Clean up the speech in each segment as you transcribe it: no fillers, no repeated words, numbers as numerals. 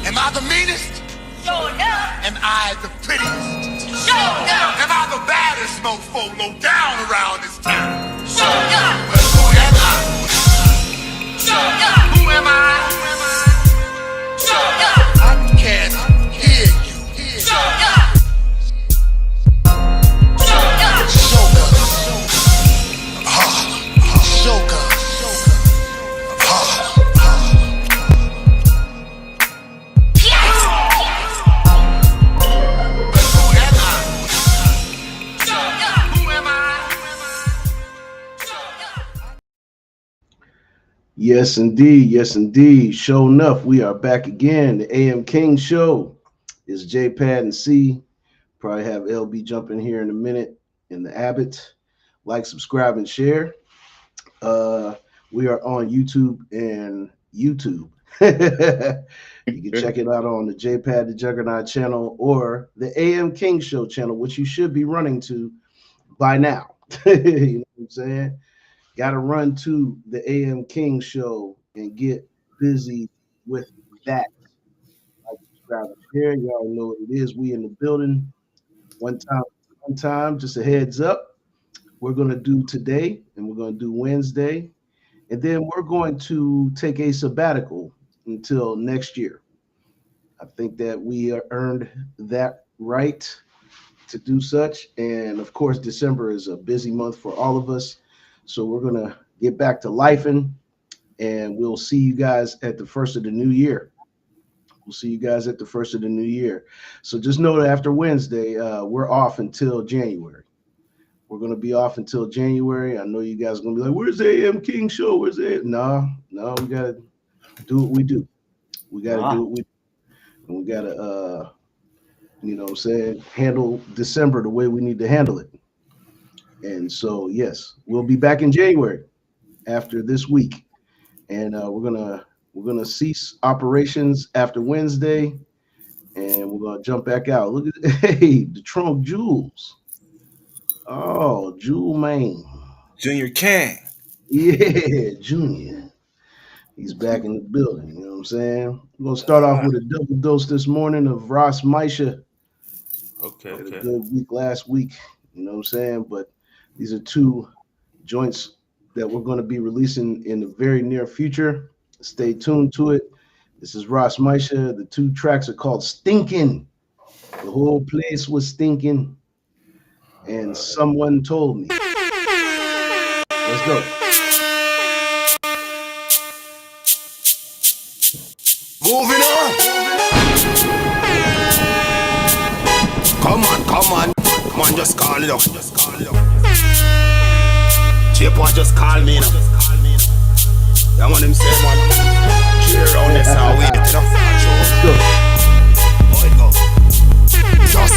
Am I the meanest? Sure enough. Am I the prettiest? Sure enough. Am I the baddest mofo low down around this town? Sure enough. Well, who am I? Sure enough. Who am I? Sure enough. I can't hear you. Sure enough. Sure enough. Shoka. Shoka. Yes, indeed. Yes, indeed. Sure enough, we are back again. The AM King Show is J-Pad and C. Probably have LB jump in here in a minute in the Abbott. Like, subscribe, and share. We are on YouTube and YouTube. You can check it out on the J-Pad the Juggernaut channel or the AM King Show channel, which you should be running to by now. You know what I'm saying? Got to run to the AM King Show and get busy with that. Like, subscribe, and share. You already know what it is. We in the building. One time, just a heads up. We're going to do today and we're going to do Wednesday. And then we're going to take a sabbatical until next year. I think that we earned that right to do such. And of course, December is a busy month for all of us. So we're going to get back to lifing, and we'll see you guys at the first of the new year. We'll see you guys at the first of the new year. So just know that after Wednesday, we're off until January. We're going to be off until January. I know you guys are going to be like, where's the AM King Show? Where's it? No, we got to do what we do. We got to do what we do. And we got to, you know what I'm saying, handle December the way we need to handle it. And so, yes, we'll be back in January after this week. And we're gonna cease operations after Wednesday, and we're gonna jump back out. Look at the Trunk Jules. Oh, Jewel man. Junior King. Yeah, Junior. He's back in the building. You know what I'm saying? We're gonna start off with a double dose this morning of Ras Misha. Okay. Had a good week last week. You know what I'm saying? But these are two joints that we're going to be releasing in the very near future. Stay tuned to it. This is Ras Misha. The two tracks are called Stinking. The whole place was stinking. And someone told me. Let's go. Moving on. Come on, just call it up. J-Pad just call me now. That one him say, man. Cheer on this how we get it up. How it go? Just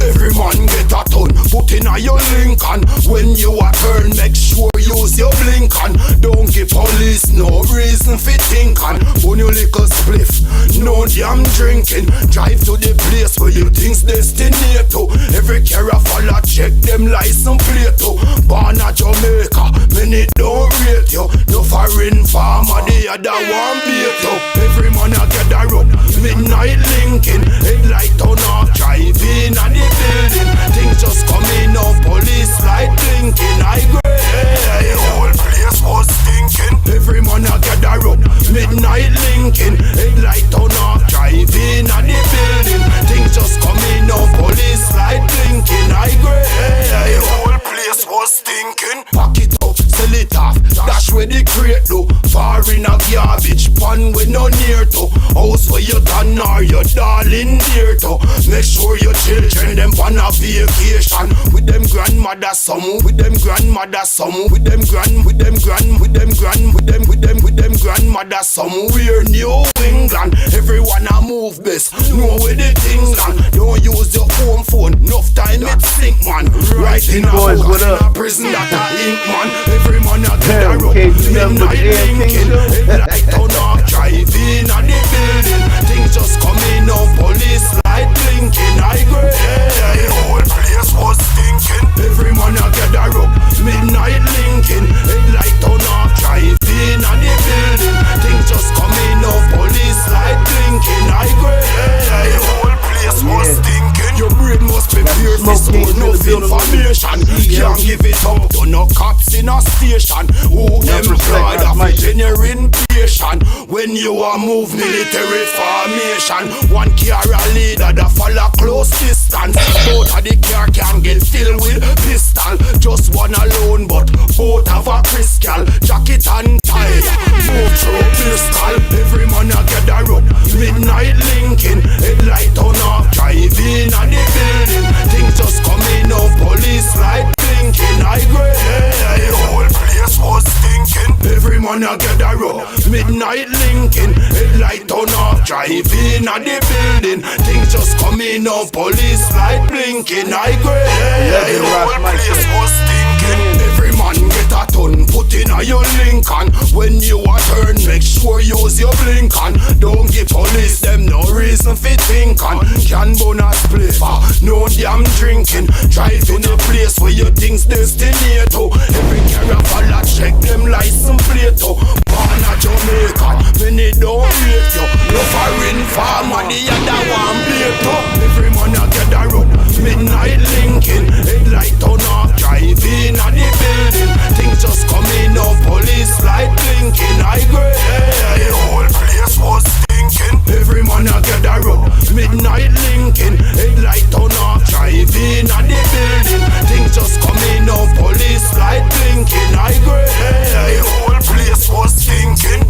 every man get a ton. Put in a your Lincoln. When you a turn, make sure use your blink on. Don't give police no reason for thinking. On your little spliff, no damn drinking. Drive to the place where you think's destination to. Every carrier follow check them license plate to. Born a Jamaica, many don't rate you. No foreign farmer, the other one beat you. Every man a get a run, midnight linking. Headlight turn off, drive in at the building. Things just coming up, police light blinking. I agree, whole place was stinking. Every man a get a run, midnight linking. Headlight turn off, drive in at the building. Things just coming up, police light blinking. I agree, whole place was stinking. Pack it up, sell it off, dash where the crate do. Far in a garbage pan we no near to. House where you done or your darling dear to. Make sure your children them on a vacation. With them grandmother some, with them grandmother some, with them grandmother somewhere New England. Everyone a move best, know where the things land. Don't use your home phone, enough time it sink man. Right in a boys, what up? prison that a ink man. Every man a get a rope, midnight linking. Headlight turn off, drive in at the building. Things just coming up, police light blinking. I agree, the whole place was stinking. Every man a get a rope, midnight linking. Headlight turn off, drive in at the building. Things just coming up, police light blinking. I agree. nation. Can't give it up to no cops in a station. Who employed of a genuine patient. When you are move military formation, one car a leader that follow close distance. Both of the car can get filled with pistol. Just one alone but both have a crystal. Jacket and tie, move through pistol. Every man a gather up, midnight linking. Headlight on off, driving at the building. Things just coming up, police light blinking. I agree, the whole place was stinking. Every man a gather up, midnight linking. Headlight on off, driving at the building. Things just coming up, police light blinking. I agree, the whole place was stinking. Every man get a ton, put in a your Lincoln. When you a turn, make sure use your blink on. Don't give police them no reason for thinking. Can burn a spliff, no damn drinking. Drive in a place where you think's destined to. Every caravan check them license plate to. Born a Jamaica, many don't rate you. No foreign farmer, the other one plate to. Every man a gather up, midnight linking. Headlight on off, driving at the building. Things just coming up, police light blinking. I agree, the whole place was stinking. Every man a gather up, midnight linking. Headlight on off, driving at the building. Things just coming up, police light blinking. I agree, the whole place was stinking.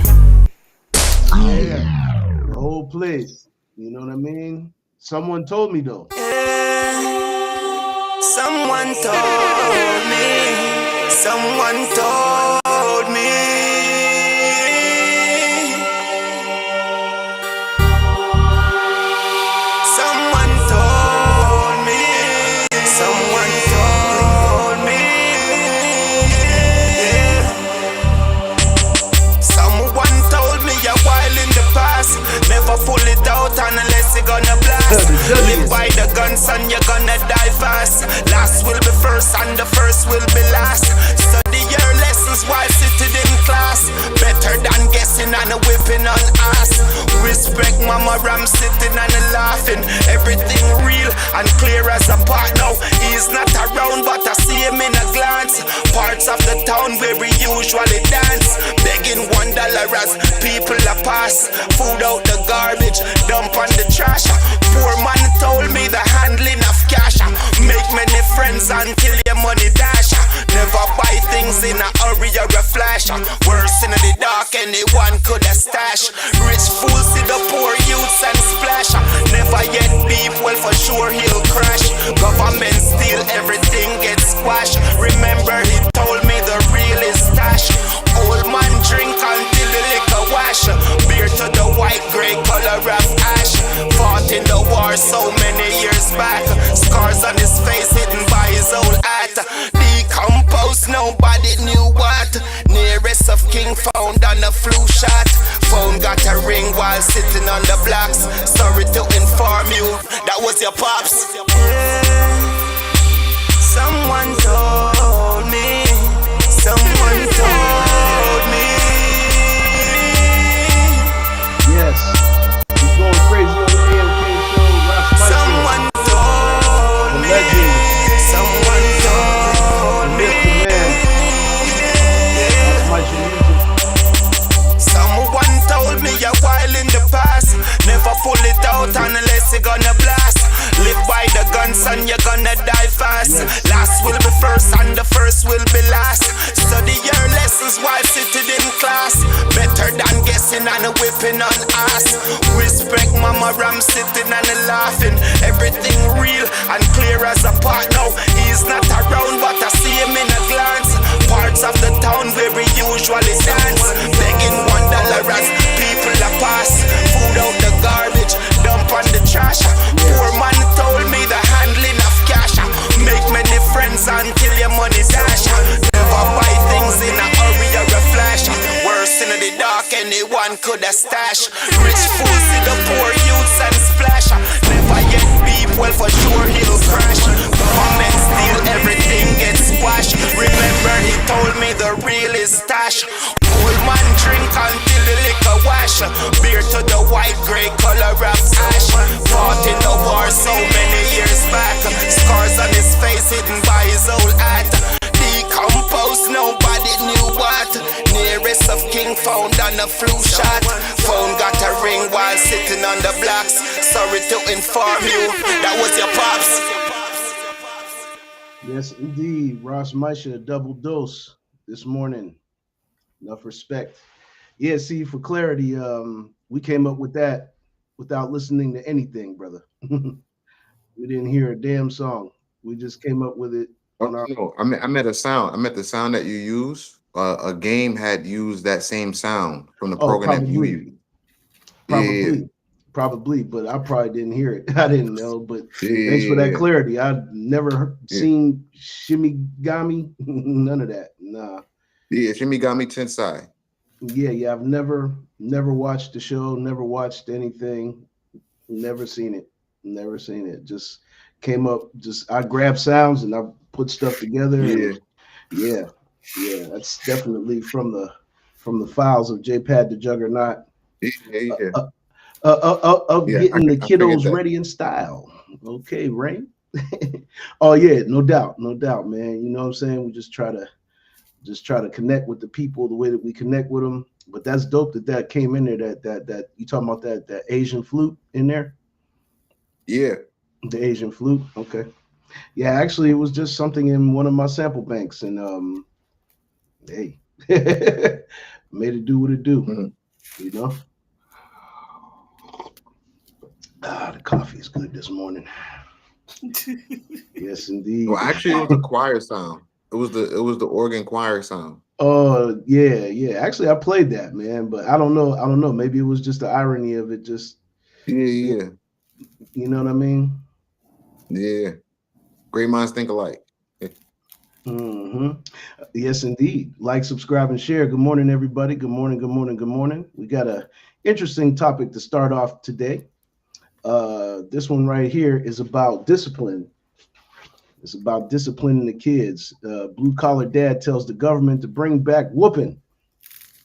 The whole place. You know what I mean? Someone told me though. Someone told me. Someone told me. Never pull it out unless you're gonna blast. Live by the guns and you're gonna die fast. Last will be first and the first will be last. Study your lessons while sitting in class. Better than guessing and whipping on ass. Respect Mama Ram sitting and laughing. Everything real and clear as a pot now. He's not around but I see him in a glance. Parts of the town where we usually dance. Begging $1 as people a pass. Food out the garbage, dump on the trash. Poor man told me the handling of cash. Make many friends until your money dash. Never buy things in a hurry or a flash. Worse in the dark, anyone could have stash. Rich fools see the poor youths and splash. Never yet beef, well for sure he'll crash. Government steal, everything gets squashed. Remember he told me the real is stash. Old man drink until the liquor wash. Beer to the white, grey color of ash. Fought in the war so many years back. Scars on his face hidden by his old hat. Decomposed, nobody knew what. Nearest of king found on a flu shot. Phone got a ring while sitting on the blocks. Sorry to inform you, that was your pops. Someone told me. Someone told me. Yes. He's going crazy on the AMK show. Ross Michael. Someone told The me. legend. Someone told me. Mr. Man. Ross Michael music. Someone told me a while in the past. Never pull it out unless you're gonna blast. Live by the guns and you're gonna die fast. Last will be first and the first will be last. Study your lessons while sitting in class. Better than guessing and whipping on ass. Respect Mama Ram sitting and laughing. Everything real and clear as a pot now. He's not around but I see him in a glance. Parts of the town where we usually dance. Begging $1 as people a pass. Food out the garbage, dump on the trash. Poor man told me the handling of cash. Make many friends until your money dash. Never buy things in a hurry or a flash. Worse in the dark, anyone could have stash. Rich fools see the poor youths and splash. Never yet beef, well for sure he'll crash. Government steal, everything gets squashed. Remember he told me the real is stash. Old man drink until the liquor wash. Beer to a flu shot. Phone got a ring while sitting on the blocks. Sorry to inform you, that was your pops. Yes, indeed. Ross Misha, a double dose this morning. Enough respect. Yeah, see, for clarity, we came up with that without listening to anything, brother. We didn't hear a damn song. We just came up with it. Oh, no, I meant a sound. I meant the sound that you use. A game had used that same sound from the program that you used. Probably, but I probably didn't hear it. I didn't know, but thanks for that clarity. I've never seen Shimigami, none of that. Nah. Yeah, Shimigami Tensei. Yeah, I've never watched the show, never watched anything, never seen it. Just came up, I grabbed sounds and I put stuff together. Yeah, that's definitely from the files of J-Pad the Juggernaut. Getting the kiddos ready in style. Okay, Rain. Oh yeah, no doubt, man. You know what I'm saying? We just try to connect with the people the way that we connect with them. But that's dope that came in there. That you talking about that Asian flute in there? Yeah, the Asian flute. Okay. Yeah, actually, it was just something in one of my sample banks, and hey, made it do what it do. Mm-hmm. You know. The coffee is good this morning. Yes, indeed. Well, actually, it was the choir sound. It was the organ choir sound. Oh, yeah. Actually, I played that, man, but I don't know. Maybe it was just the irony of it. Just yeah. You know what I mean? Yeah. Great minds think alike. Mm-hmm. Yes, indeed. Like, subscribe, and share. Good morning, everybody. Good morning. We got a interesting topic to start off today. This one right here is about discipline. It's about disciplining the kids. Blue collar dad tells the government to bring back whooping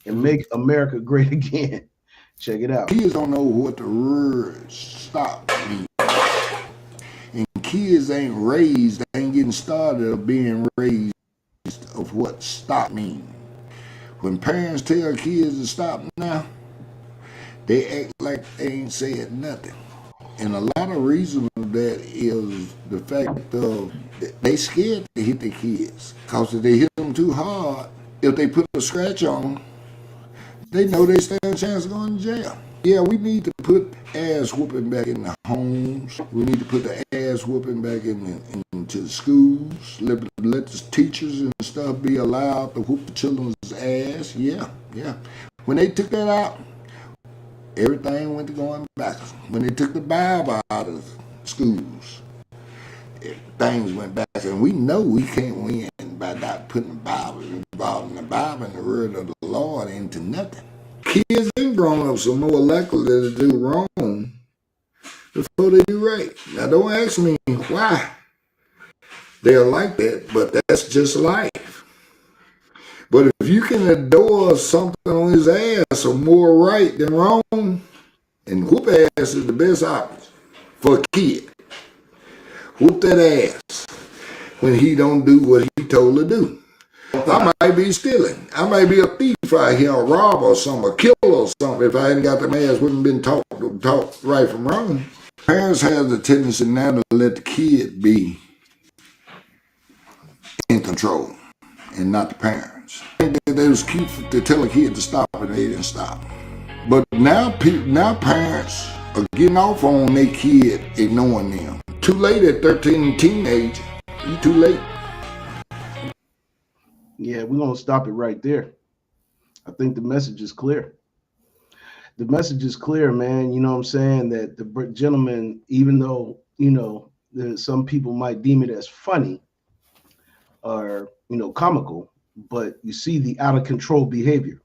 and make America great again. Check it out. Kids don't know what the word stop means. And kids ain't getting started of being raised of what stop means. When parents tell kids to stop now, they act like they ain't said nothing. And a lot of reason for that is the fact of they scared to hit the kids. Because if they hit them too hard, if they put a scratch on them, they know they stand a chance of going to jail. Yeah, we need to put ass whooping back in the homes. We need to put the ass whooping back into the schools. Let the teachers and stuff be allowed to whoop the children's ass. Yeah. When they took that out, everything went to going back. When they took the Bible out of schools, things went back. And we know we can't win by not putting the Bible involved in the Bible and the word of the Lord into nothing. Kids and grown-ups are more likely to do wrong before they do right. Now, don't ask me why they're like that, but that's just life. But if you can adore something on his ass or more right than wrong, and whoop ass is the best option for a kid. Whoop that ass when he don't do what he told to do. I might be stealing. I might be a thief out here, a robber or something, a killer or something if I hadn't got them ass wouldn't been taught right from wrong. Parents have the tendency now to let the kid be in control and not the parents. They was cute to tell a kid to stop and they didn't stop. But now parents are getting off on their kid ignoring them. Too late at 13 teenage. You too late. Yeah, we're going to stop it right there. I think the message is clear. The message is clear, man. You know what I'm saying? That the gentleman, even though, some people might deem it as funny or, comical, but you see the out of control behavior.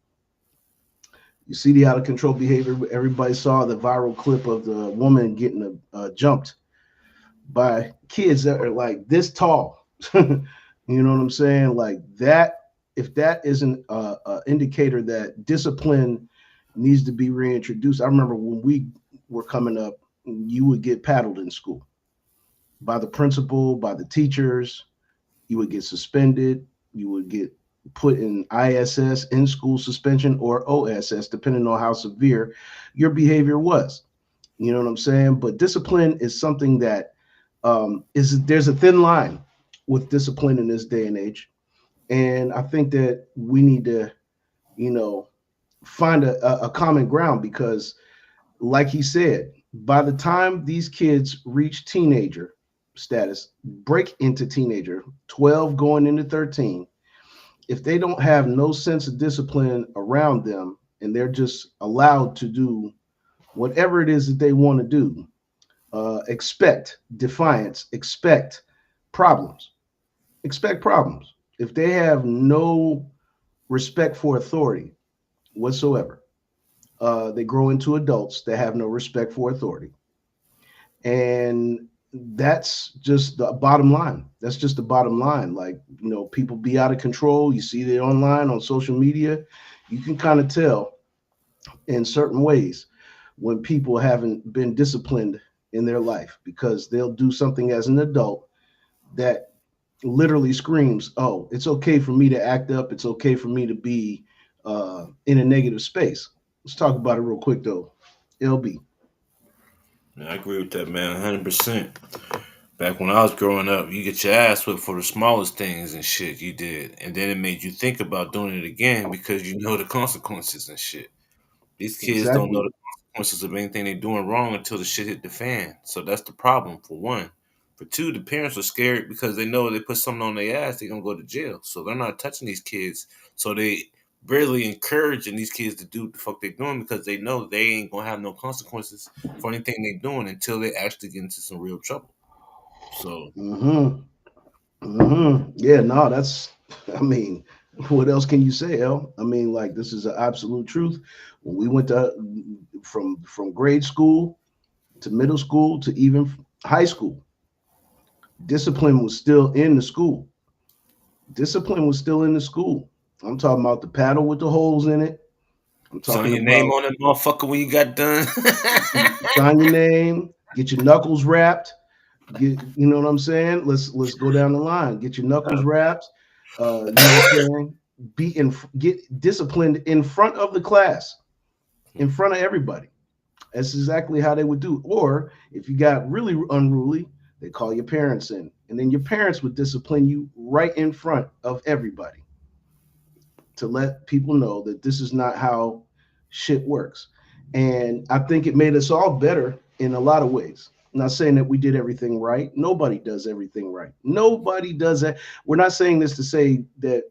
Everybody saw the viral clip of the woman getting jumped by kids that are like this tall. You know what I'm saying? Like that, if that isn't an indicator that discipline needs to be reintroduced. I remember when we were coming up, you would get paddled in school by the principal, by the teachers. You would get suspended. You would get put in ISS, in school suspension, or OSS, depending on how severe your behavior was. You know what I'm saying? But discipline is something that there's a thin line with discipline in this day and age. And I think that we need to, find a common ground, because like he said, by the time these kids reach teenager status, break into teenager, 12 going into 13, if they don't have no sense of discipline around them and they're just allowed to do whatever it is that they want to do, expect defiance, expect problems. If they have no respect for authority whatsoever, they grow into adults that have no respect for authority. And that's just the bottom line. That's just the bottom line. Like, people be out of control. You see it online on social media. You can kind of tell in certain ways when people haven't been disciplined in their life, because they'll do something as an adult that literally screams, oh, it's okay for me to act up. It's okay for me to be in a negative space. Let's talk about it real quick, though. LB. Man, I agree with that, man, 100%. Back when I was growing up, you get your ass whipped for the smallest things and shit you did. And then it made you think about doing it again because you know the consequences and shit. These kids don't know Exactly. the consequences of anything they're doing wrong until the shit hit the fan. So that's the problem, for one. For two, the parents are scared because they know if they put something on their ass, they're going to go to jail. So they're not touching these kids. So they barely encouraging these kids to do what the fuck they're doing because they know they ain't going to have no consequences for anything they're doing until they actually get into some real trouble. So, Yeah, no, I mean, what else can you say, El? I mean, like, this is an absolute truth. When we went to from grade school to middle school to even high school, discipline was still in the school. I'm talking about the paddle with the holes in it. I'm sign talking your name about on that motherfucker when you got done. sign your name, get your knuckles wrapped. You know what I'm saying? Let's go down the line. Get your knuckles wrapped. You know what I'm saying? Get disciplined in front of the class, in front of everybody. That's exactly how they would do. Or if you got really unruly, they call your parents in, and then your parents would discipline you right in front of everybody to let people know that this is not how shit works. And I think it made us all better in a lot of ways. I'm not saying that we did everything right. Nobody does everything right. Nobody does that. We're not saying this to say that,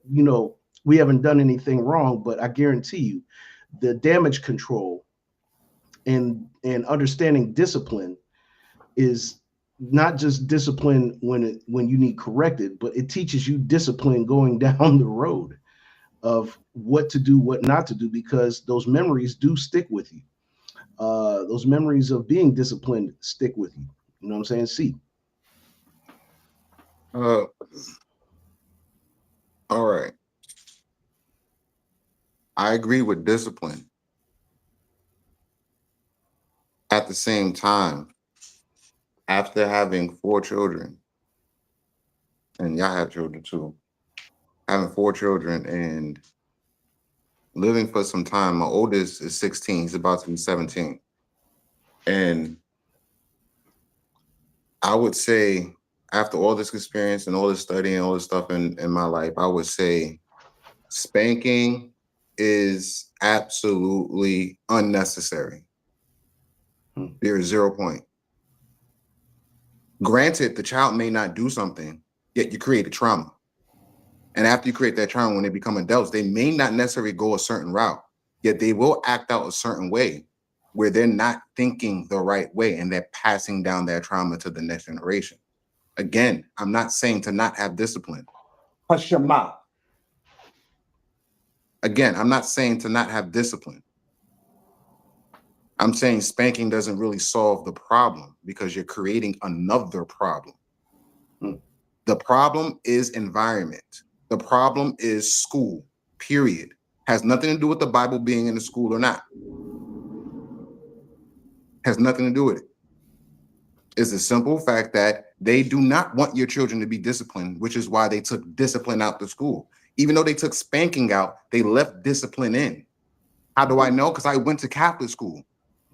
we haven't done anything wrong, but I guarantee you the damage control and understanding discipline is not just discipline when you need corrected, but it teaches you discipline going down the road of what to do, what not to do, because those memories do stick with you. Those memories of being disciplined stick with you. You know what I'm saying? See. All right. I agree with discipline. At the same time, after having 4 children, and y'all have children too, having 4 children and living for some time, my oldest is 16, he's about to be 17. And I would say, after all this experience and all this studying and all this stuff in my life, I would say spanking is absolutely unnecessary. There is 0 point. Granted, the child may not do something, yet you create a trauma. And after you create that trauma, when they become adults, they may not necessarily go a certain route, yet they will act out a certain way where they're not thinking the right way and they're passing down their trauma to the next generation. Again, I'm not saying to not have discipline. Hush your mouth. Again, I'm not saying to not have discipline. I'm saying spanking doesn't really solve the problem because you're creating another problem. The problem is environment. The problem is school, period. Has nothing to do with the Bible being in the school or not. Has nothing to do with it. It's the simple fact that they do not want your children to be disciplined, which is why they took discipline out the school. Even though they took spanking out, they left discipline in. How do I know? Because I went to Catholic school.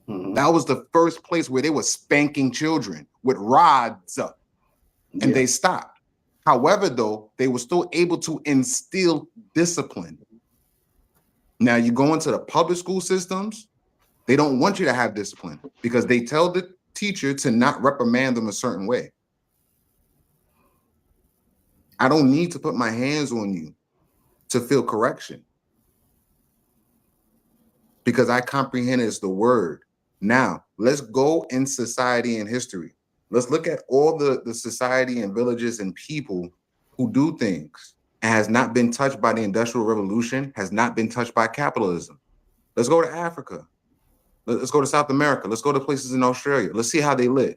Mhm. That was the first place where they were spanking children with rods up, and Yeah. they stopped. However, though, they were still able to instill discipline. Now, you go into the public school systems, they don't want you to have discipline because they tell the teacher to not reprimand them a certain way. I don't need to put my hands on you to feel correction because I comprehend it's the word. Now, let's go in society and history. Let's look at all the society and villages and people who do things and has not been touched by the Industrial Revolution, has not been touched by capitalism. Let's go to Africa. Let's go to South America. Let's go to places in Australia. Let's see how they live.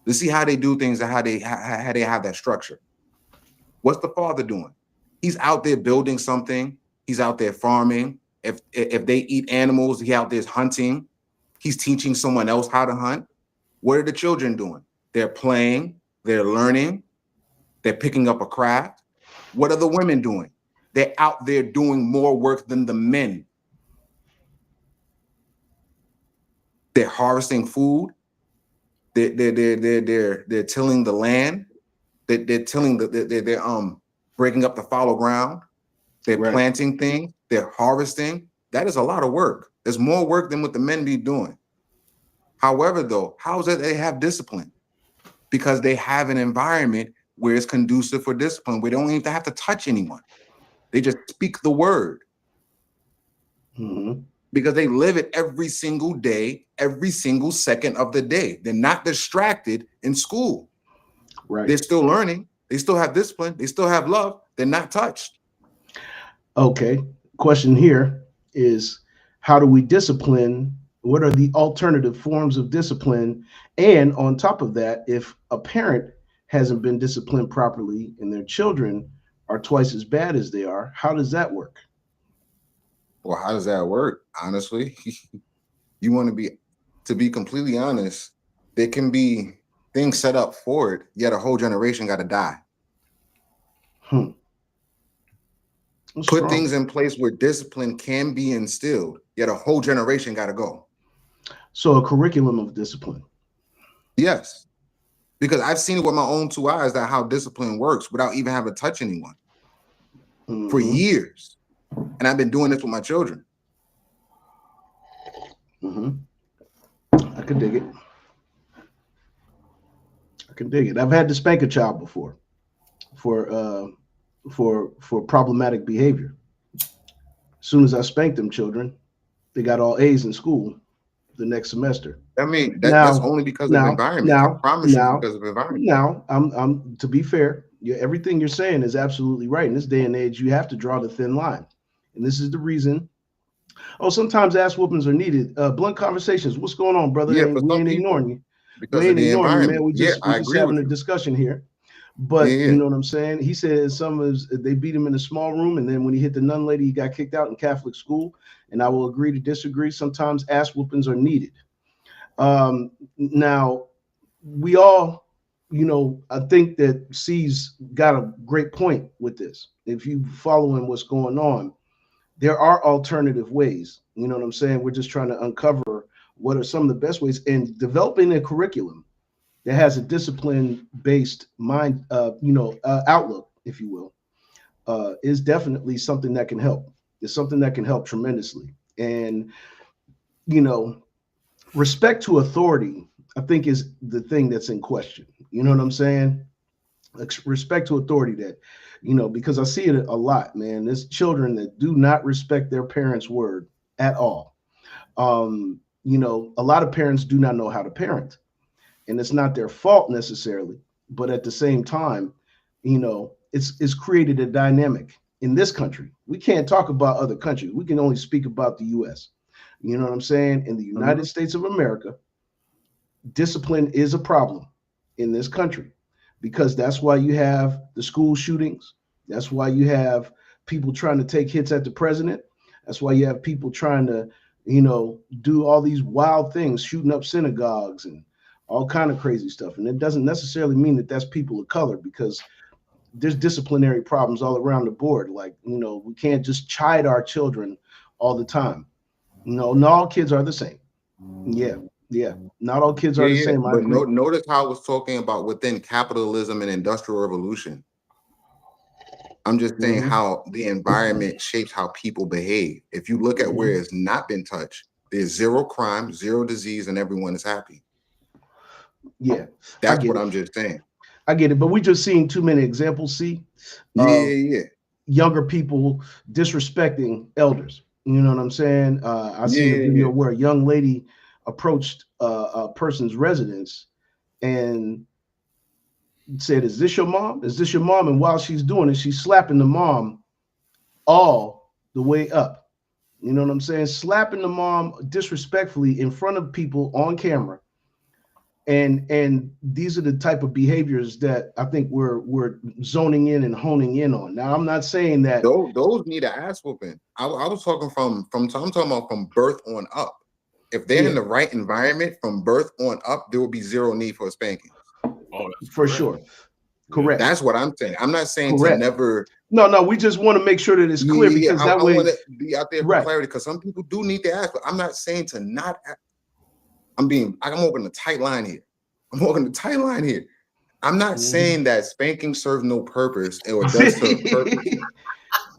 Let's see how they do things and how they have that structure. What's the father doing? He's out there building something. He's out there farming. If they eat animals, he out there hunting. He's teaching someone else how to hunt. What are the children doing? They're playing. They're learning. They're picking up a craft. What are the women doing? They're out there doing more work than the men. They're harvesting food. They're tilling the land. They're tilling they're breaking up the fallow ground. They're Right. planting things. They're harvesting. That is a lot of work. There's more work than what the men be doing. However, though, how is it they have discipline? Because they have an environment where it's conducive for discipline. We don't even have to touch anyone. They just speak the word. Mhm. Because they live it every single day, every single second of the day. They're not distracted in school. Right. They're still learning. They still have discipline. They still have love. They're not touched. Okay. Question here is, how do we discipline? What are the alternative forms of discipline? And on top of that, if a parent hasn't been disciplined properly and their children are twice as bad as they are, how does that work? Well, how does that work? Honestly, you want to be completely honest, there can be things set up for it, yet a whole generation got to die. That's Put strong. things in place where discipline can be instilled, yet a whole generation got to go. So a curriculum of discipline. Yes, because I've seen it with my own two eyes that how discipline works without even having to touch anyone for Mhm. years. And I've been doing this with my children. Mhm. I can dig it. I can dig it. I've had to spank a child before for problematic behavior. As soon as I spanked them children, they got all A's in school the next semester. I mean, that's only because of environment. I promise you, because of environment. Now, I'm to be fair, everything you're saying is absolutely right. In this day and age, you have to draw the thin line, and this is the reason. Oh, sometimes ass whoopings are needed. Blunt conversations. What's going on, brother? Yeah, we for some ain't people, ignoring you. because We of ain't the ignoring you, man. environment. We're I just agree having with a you. discussion here. But Yeah. you know what I'm saying? He said they beat him in a small room, and then when he hit the nun lady, he got kicked out in Catholic school. And I will agree to disagree. Sometimes ass whoopings are needed. Now, we all, I think that C's got a great point with this. If you following what's going on, there are alternative ways. You know what I'm saying? We're just trying to uncover what are some of the best ways, and developing a curriculum that has a discipline-based mind, outlook, if you will, is definitely something that can help. It's something that can help tremendously. And, respect to authority, I think, is the thing that's in question. You know what I'm saying? Respect to authority that, because I see it a lot, man. There's children that do not respect their parents' word at all. A lot of parents do not know how to parent, and it's not their fault necessarily, but at the same time, it's created a dynamic in this country. We can't talk about other countries. We can only speak about the US. You know what I'm saying? In the United States of America, discipline is a problem in this country, because that's why you have the school shootings. That's why you have people trying to take hits at the president. That's why you have people trying to, do all these wild things, shooting up synagogues and all kind of crazy stuff. And it doesn't necessarily mean that that's people of color, because there's disciplinary problems all around the board. Like, we can't just chide our children all the time. Not all kids are the same. Yeah. Not all kids are the same. But notice how I was talking about within capitalism and industrial revolution. I'm just saying how the environment shapes how people behave. If you look at where it's not been touched, there's zero crime, zero disease, and everyone is happy. Yeah. That's what I'm just saying. I get it, but we just seen too many examples, see? Younger people disrespecting elders. You know what I'm saying? I seen a video where a young lady approached a person's residence and said, "Is this your mom? Is this your mom?" And while she's doing it, she's slapping the mom all the way up. You know what I'm saying? Slapping the mom disrespectfully in front of people on camera. And these are the type of behaviors that I think we're zoning in and honing in on. Now, I'm not saying that those need an ass whooping. I was talking I'm talking about from birth on up. If they're in the right environment from birth on up, there will be zero need for a spanking. Oh, for sure. Correct. That's what I'm saying. I'm not saying to never. No. We just want to make sure that it's clear because that way I want to be out there for clarity because some people do need to ask. But I'm not saying to not. I'm walking a tight line here. I'm not saying that spanking serves no purpose or does serve purpose.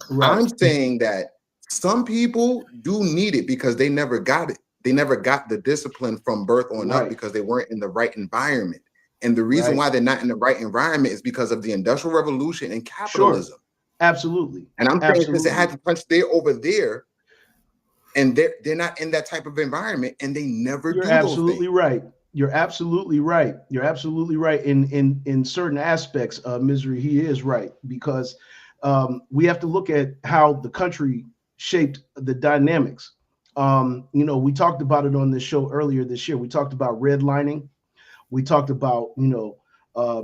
Right. I'm saying that some people do need it because they never got it. They never got the discipline from birth on up because they weren't in the right environment. And the reason why they're not in the right environment is because of the Industrial Revolution and capitalism. Sure. Absolutely. And I'm saying because they had to punch there over there, and they're not in that type of environment, and they never do those things. You're absolutely right. You're absolutely right. In certain aspects of Misery, he is right, because we have to look at how the country shaped the dynamics. We talked about it on this show earlier this year. We talked about redlining. We talked about,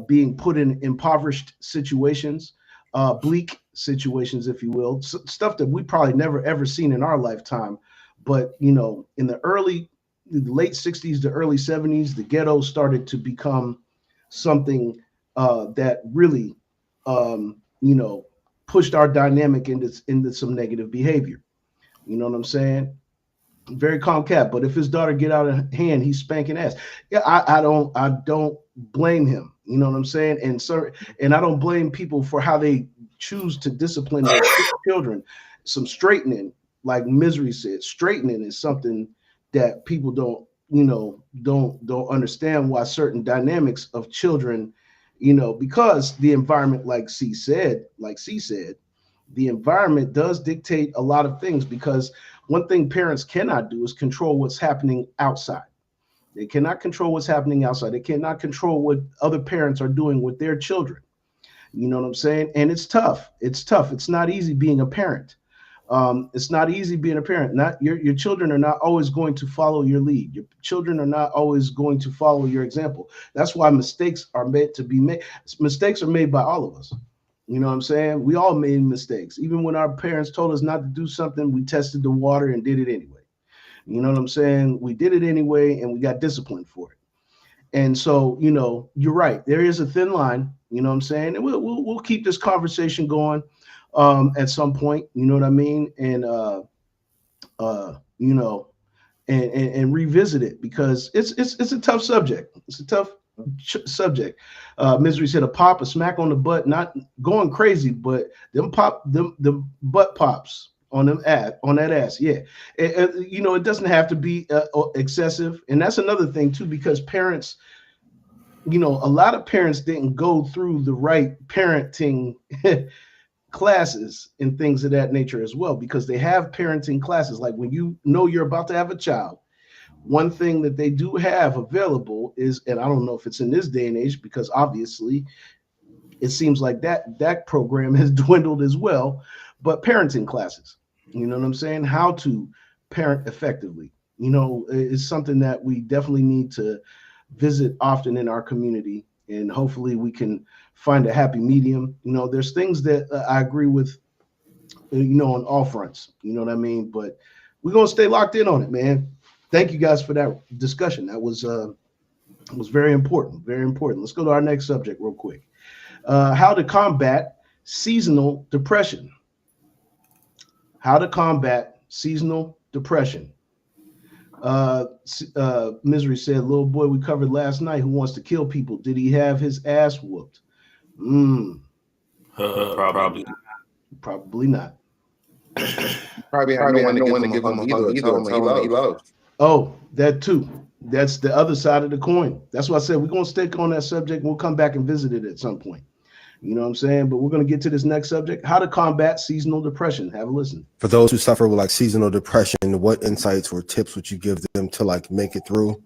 being put in impoverished situations, bleak situations, if you will, stuff that we probably never ever seen in our lifetime. But, in the late 60s to early 70s, the ghetto started to become something that really, pushed our dynamic into some negative behavior. You know what I'm saying? Very calm cat, but if his daughter get out of hand, he's spanking ass. Yeah, I don't blame him. You know what I'm saying? And I don't blame people for how they choose to discipline their children. Some straightening, like Misery said, straightening is something that people don't understand why certain dynamics of children, because the environment, like C said, the environment does dictate a lot of things, because one thing parents cannot do is control what's happening outside. They cannot control what's happening outside. They cannot control what other parents are doing with their children. You know what I'm saying? And it's tough. It's not easy being a parent. It's not easy being a parent. Not your children are not always going to follow your lead. Your children are not always going to follow your example. That's why mistakes are meant to be made. Mistakes are made by all of us. You know what I'm saying? We all made mistakes. Even when our parents told us not to do something, we tested the water and did it anyway. You know what I'm saying? We did it anyway, and we got disciplined for it. And so, you're right. There is a thin line. You know what I'm saying? And we'll keep this conversation going at some point. You know what I mean? And and revisit it, because it's a tough subject. It's a tough subject. Misery said a smack on the butt, not going crazy, but the butt pops on that ass. Yeah. It doesn't have to be excessive. And that's another thing too, because parents, a lot of parents didn't go through the right parenting classes and things of that nature as well, because they have parenting classes. Like when you're about to have a child, one thing that they do have available is, and I don't know if it's in this day and age, because obviously it seems like that program has dwindled as well, but parenting classes, you know what I'm saying? How to parent effectively, is something that we definitely need to visit often in our community, and hopefully we can find a happy medium. There's things that I agree with, on all fronts, you know what I mean? But we're going to stay locked in on it, man. Thank you guys for that discussion. That was very important, very important. Let's go to our next subject real quick. How to combat seasonal depression. How to combat seasonal depression. Misery said, little boy we covered last night who wants to kill people. Did he have his ass whooped? Probably. Probably not. Probably had no one to give him either. Tell him what he loves. Oh, that too. That's the other side of the coin. That's why I said we're going to stick on that subject. We'll come back and visit it at some point. You know what I'm saying? But we're going to get to this next subject, how to combat seasonal depression. Have a listen. For those who suffer with like seasonal depression, what insights or tips would you give them to like make it through?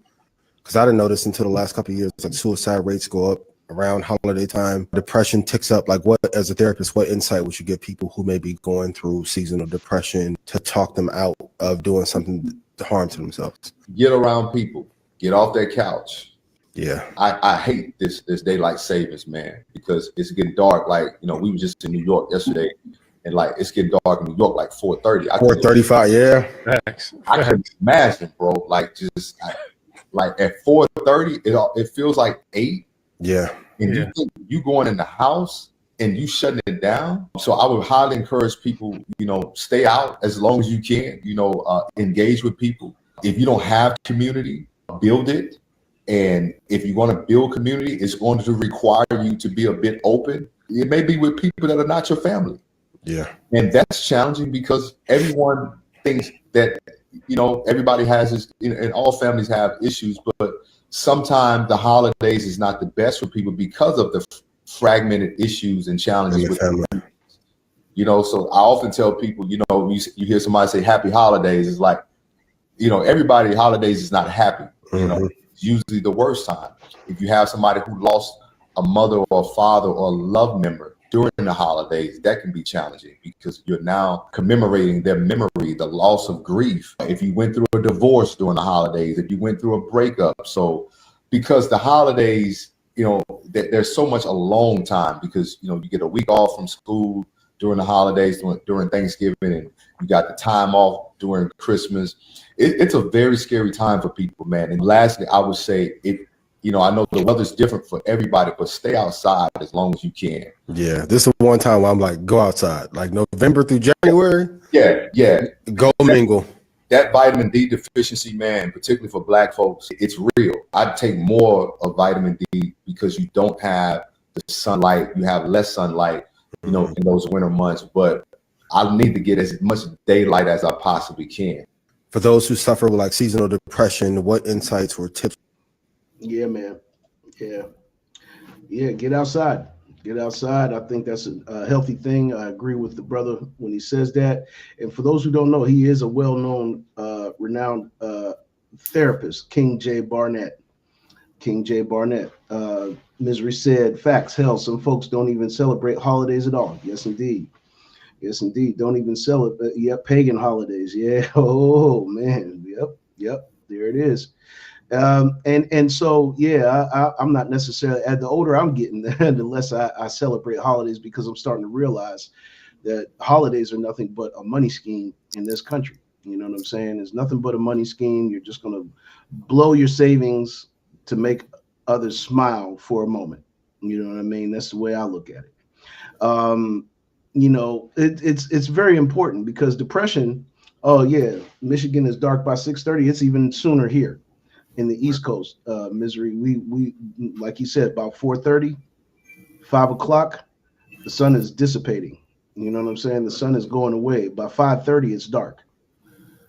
Because I didn't notice until the last couple of years, like suicide rates go up around holiday time. Depression ticks up. Like what, as a therapist, what insight would you give people who may be going through seasonal depression to talk them out of doing something to harm to themselves? Get around people. Get off that couch. Yeah, I hate this daylight savings, man, because it's getting dark. Like, you know, we were just in New York yesterday, and like it's getting dark in New York like 4:30. 4:35, yeah. I can imagine, bro. Like just like at 4:30, it feels like 8. Yeah, and you think you going in the house and you shutting it down. So I would highly encourage people, you know, stay out as long as you can. You know, engage with people. If you don't have community, build it. And if you want to build community, it's going to require you to be a bit open. It may be with people that are not your family. Yeah. And that's challenging because everyone thinks that, you know, everybody has this, and all families have issues, but sometimes the holidays is not the best for people because of the fragmented issues and challenges with family. You know, so I often tell people, you know, you hear somebody say happy holidays, it's like, you know, everybody holidays is not happy, you know. Usually the worst time. If you have somebody who lost a mother or a father or a loved member during the holidays, that can be challenging because you're now commemorating their memory, the loss of grief. If you went through a divorce during the holidays, if you went through a breakup. So because the holidays, you know, there's so much alone time because, you know, you get a week off from school during the holidays, during Thanksgiving, and you got the time off during Christmas. It's a very scary time for people, man. And lastly, I would say you know, I know the weather's different for everybody, but stay outside as long as you can. Yeah, this is one time where I'm like, go outside, like November through January. Yeah. Go mingle. That vitamin D deficiency, man, particularly for Black folks, it's real. I'd take more of vitamin D because you don't have the sunlight. You have less sunlight, you know, in those winter months. But I need to get as much daylight as I possibly can. For those who suffer with like seasonal depression, what insights or tips? Yeah, man. Yeah. Get outside. Get outside. I think that's a healthy thing. I agree with the brother when he says that. And for those who don't know, he is a well-known, renowned therapist, King J. Barnett. King J. Barnett. Misery said, facts. Hell, some folks don't even celebrate holidays at all. Yes, indeed. Yes, indeed. Don't even celebrate. Pagan holidays. Yeah. Oh man. Yep. There it is. And so I'm not necessarily. The older I'm getting, the less I celebrate holidays because I'm starting to realize that holidays are nothing but a money scheme in this country. You know what I'm saying? It's nothing but a money scheme. You're just gonna blow your savings to make others smile for a moment. You know what I mean? That's the way I look at it. You know, it's very important because depression. Oh yeah, Michigan is dark by 6:30. It's even sooner here in the East Coast. Misery. We like you said, about 4:30, 5 o'clock, the sun is dissipating. You know what I'm saying? The sun is going away. By 5:30, it's dark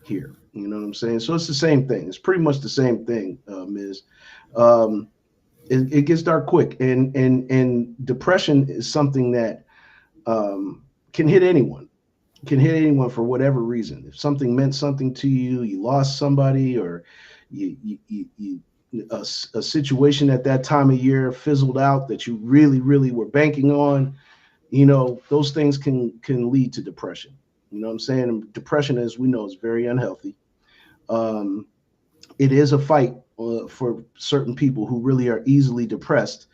here. You know what I'm saying? So it's the same thing. It's pretty much the same thing, Ms. It gets dark quick, and depression is something that can hit anyone. Can hit anyone for whatever reason. If something meant something to you, you lost somebody, or a situation at that time of year fizzled out that you really were banking on. You know, those things can lead to depression. You know what I'm saying? And depression, as we know, is very unhealthy. It is a fight for certain people who really are easily depressed.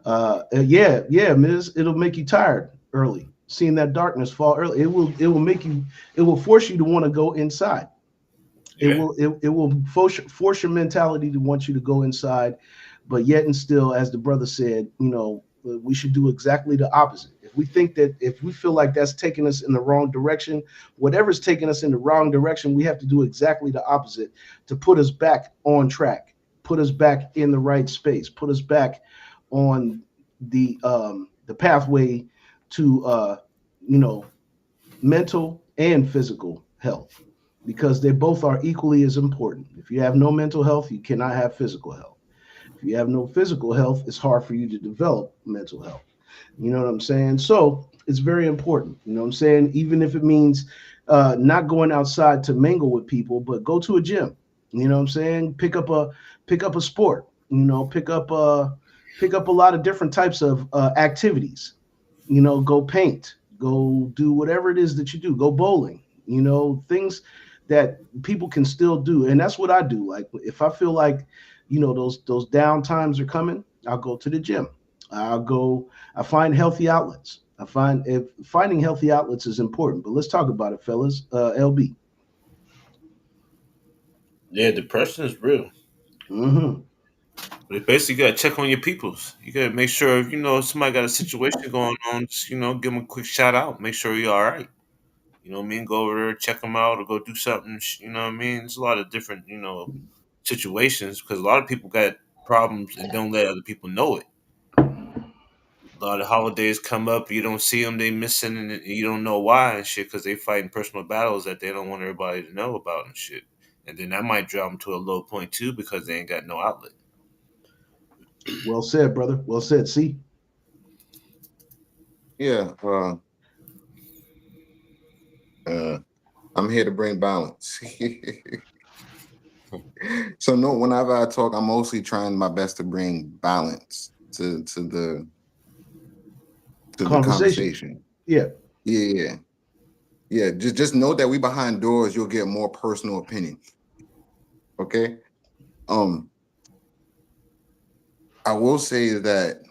Miz, it'll make you tired early. Seeing that darkness fall early, it will force you to want to go inside. Yeah. It will force your mentality to want you to go inside, but yet and still, as the brother said, you know, we should do exactly the opposite. If we think that, if we feel like that's taking us in the wrong direction, whatever's taking us in the wrong direction, we have to do exactly the opposite to put us back on track, put us back in the right space, put us back on the pathway to mental and physical health, because they both are equally as important. If you have no mental health, you cannot have physical health. If you have no physical health, it's hard for you to develop mental health. You know what I'm saying? So it's very important. You know what I'm saying? Even if it means not going outside to mingle with people, but go to a gym. You know what I'm saying? Pick up a sport. Pick up a lot of different types of activities. Go paint. Go do whatever it is that you do. Go bowling. Things that people can still do, and that's what I do. Like if I feel like those down times are coming, I'll go to the gym. I find healthy outlets. Finding healthy outlets is important, but let's talk about it, fellas. LB. Yeah, depression is real. Mm-hmm. But basically, you gotta check on your peoples. You gotta make sure if somebody got a situation going on, just give them a quick shout out. Make sure you're all right. You know what I mean? Go over there, check them out, or go do something. You know what I mean? There's a lot of different situations, because a lot of people got problems and don't let other people know it. A lot of holidays come up, you don't see them, they missing, and you don't know why and shit, because they fighting personal battles that they don't want everybody to know about and shit. And then that might drop them to a low point too, because they ain't got no outlet. Well said, brother. Well said. See? Yeah. I'm here to bring balance. So no, whenever I talk, I'm mostly trying my best to bring balance to the conversation. Yeah. Just know that we behind doors, you'll get more personal opinions. Okay. I will say that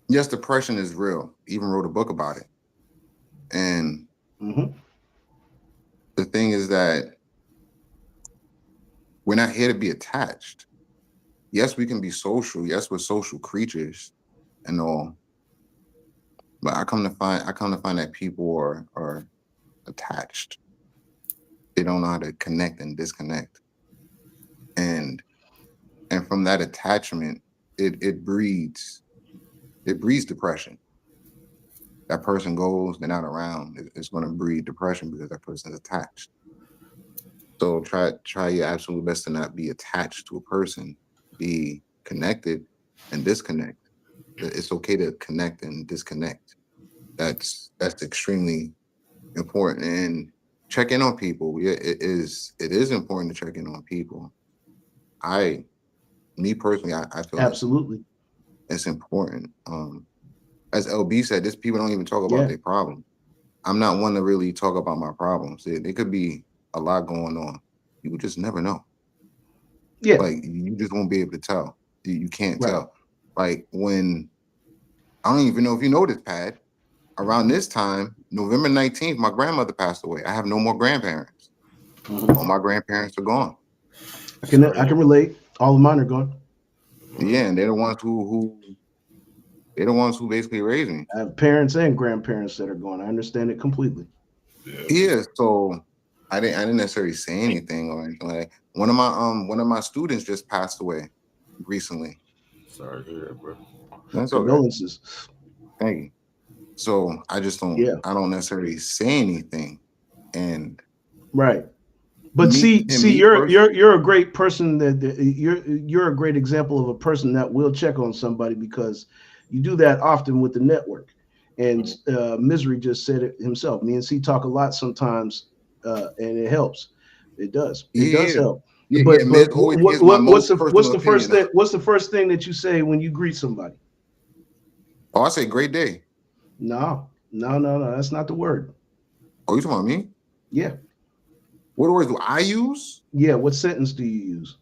yes, depression is real. Even wrote a book about it. And the thing is that we're not here to be attached. Yes, we can be social. Yes, we're social creatures and all. But I come to find that people are attached. They don't know how to connect and disconnect. And from that attachment, it breeds depression. That person goes, they're not around, it's going to breed depression because that person's attached. So try your absolute best to not be attached to a person. Be connected and disconnect. It's okay to connect and disconnect. That's extremely important. And check in on people. Yeah, it is important to check in on people. Me personally, I feel absolutely it's important. As LB said, this people don't even talk about their problem. I'm not one to really talk about my problems. There could be a lot going on. You just never know. Yeah. Like you just won't be able to tell. You can't tell. Like when, I don't even know if you know this, Pat, around this time, November 19th, my grandmother passed away. I have no more grandparents. All my grandparents are gone. I can relate. All of mine are gone. Yeah, and they're the ones who basically raised me. I have parents and grandparents that are gone. I understand it completely. Yeah, so I didn't necessarily say anything or anything like that. One of my students just passed away recently. Sorry to hear that, bro. That's condolences. Okay. Thank you. So I just don't I don't necessarily say anything. And right. But see, you're a great person that you're a great example of a person that will check on somebody, because you do that often with the network. And Misery just said it himself. Me and C talk a lot sometimes, and it helps. It does. It does help. Yeah, but what's the first thing that you say when you greet somebody? Oh, I say great day. No. That's not the word. Oh, you talking about me? Yeah. What words do I use? Yeah, what sentence do you use?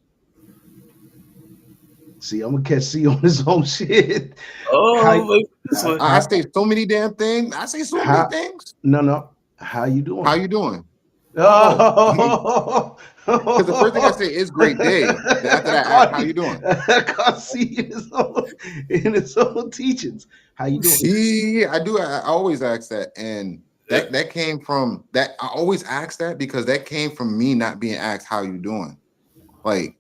See, I'm gonna catch C on his own shit. Oh, I say so many damn things. I say so many things. No. How you doing? How you doing? Oh, Because the first thing I say is great day. Then after that, how you doing? Kasi in his own teachings. How you doing? See, I do. I always ask that, and that came from that. I always ask that because that came from me not being asked how you doing. Like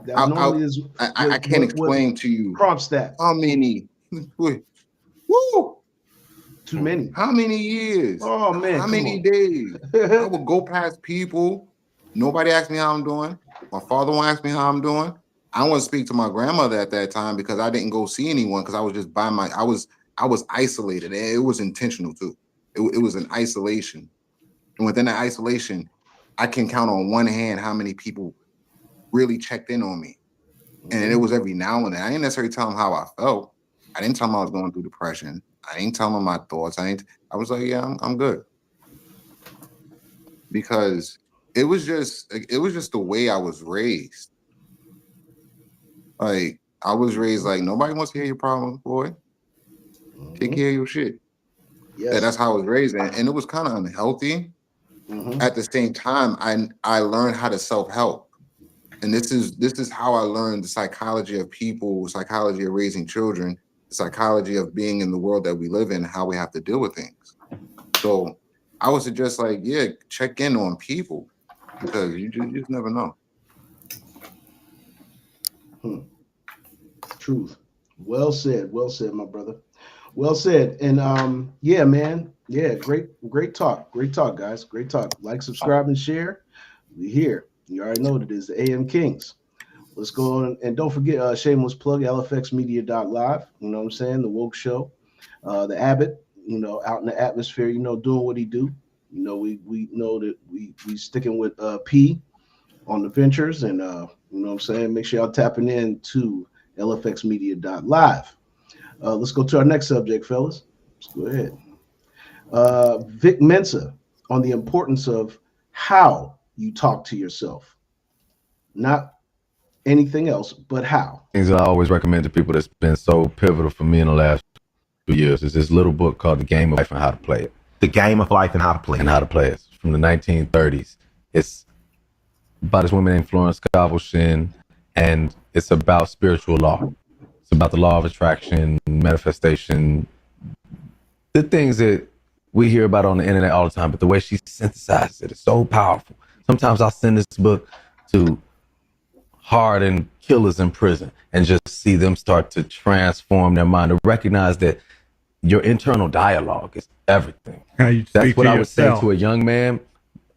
That normally is I can't explain to you prompt stat. how many. Woo! Too many. How many years? Oh man, how many days? I would go past people. Nobody asked me how I'm doing. My father won't ask me how I'm doing. I want to speak to my grandmother at that time because I didn't go see anyone because I was just by my. I was isolated. And it was intentional too. It was an isolation, and within that isolation, I can count on one hand how many people really checked in on me, and it was every now and then. I didn't necessarily tell them how I felt. I didn't tell them I was going through depression. I didn't tell them my thoughts. I was like, yeah, I'm good, because it was just the way I was raised. Like I was raised like nobody wants to hear your problems, boy. Take care of your shit. Yes. Yeah, that's how I was raised, and it was kind of unhealthy. At the same time, I learned how to self-help, and this is how I learned the psychology of people, psychology of raising children, the psychology of being in the world that we live in, how we have to deal with things. So I was just like, yeah, check in on people because you just never know. Truth. Well said, my brother. Well said. And yeah, man. Yeah, great talk. Great talk, guys. Great talk. Like, subscribe, and share. We here. You already know what it is, the AM Kings. Let's go on, and don't forget, shameless plug, lfxmedia.live. You know what I'm saying? The Woke Show. The Abbott, out in the atmosphere, doing what he do. We know that we sticking with P on the ventures, and you know what I'm saying? Make sure y'all tapping in to lfxmedia.live. Let's go to our next subject, fellas. Let's go ahead. Vic Mensa on the importance of how you talk to yourself, not anything else, but how. Things that I always recommend to people that's been so pivotal for me in the last few years is this little book called The Game of Life and How to Play It. The Game of Life and How to Play It. And How to Play It. It's from the 1930s. It's about this woman named Florence Scovel Shinn, and it's about spiritual law. It's about the law of attraction, manifestation, the things that we hear about on the internet all the time, but the way she synthesizes it is so powerful. Sometimes I'll send this book to hardened killers in prison and just see them start to transform their mind, to recognize that your internal dialogue is everything. That's what I would say to a young man.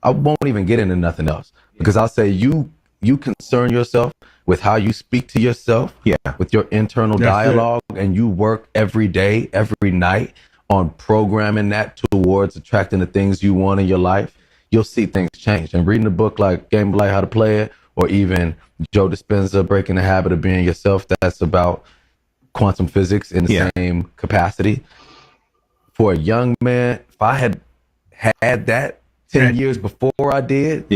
I won't even get into nothing else, because I'll say you concern yourself with how you speak to yourself, with your internal dialogue, and you work every day, every night on programming that towards attracting the things you want in your life. You'll see things change. And reading a book like Game of Life, How to Play It, or even Joe Dispenza, Breaking the Habit of Being Yourself, that's about quantum physics in the same capacity. For a young man, if I had that 10 years before I did,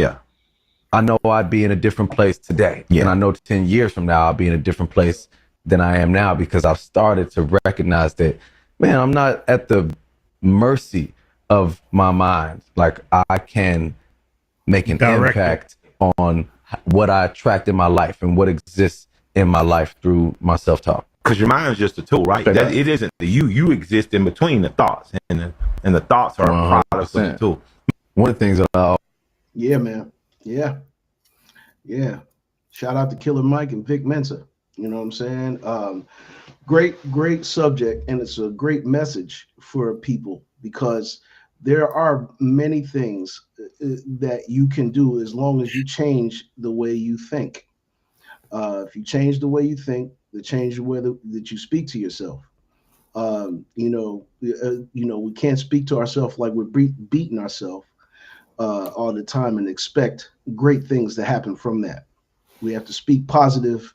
I know I'd be in a different place today. And I know 10 years from now, I'll be in a different place than I am now, because I've started to recognize that, man, I'm not at the mercy of my mind. Like, I can make an impact on what I attract in my life and what exists in my life through my self-talk. Because your mind is just a tool, right? It isn't the you. You exist in between the thoughts, and the thoughts are a product of the tool. One of the things that yeah, man. Yeah. Shout out to Killer Mike and Vic Mensa. You know what I'm saying? Great subject, and it's a great message for people, because there are many things that you can do as long as you change the way you think. If you change the way you think, change the way that you speak to yourself. We can't speak to ourselves like we're beating ourselves all the time and expect great things to happen from that. We have to speak positive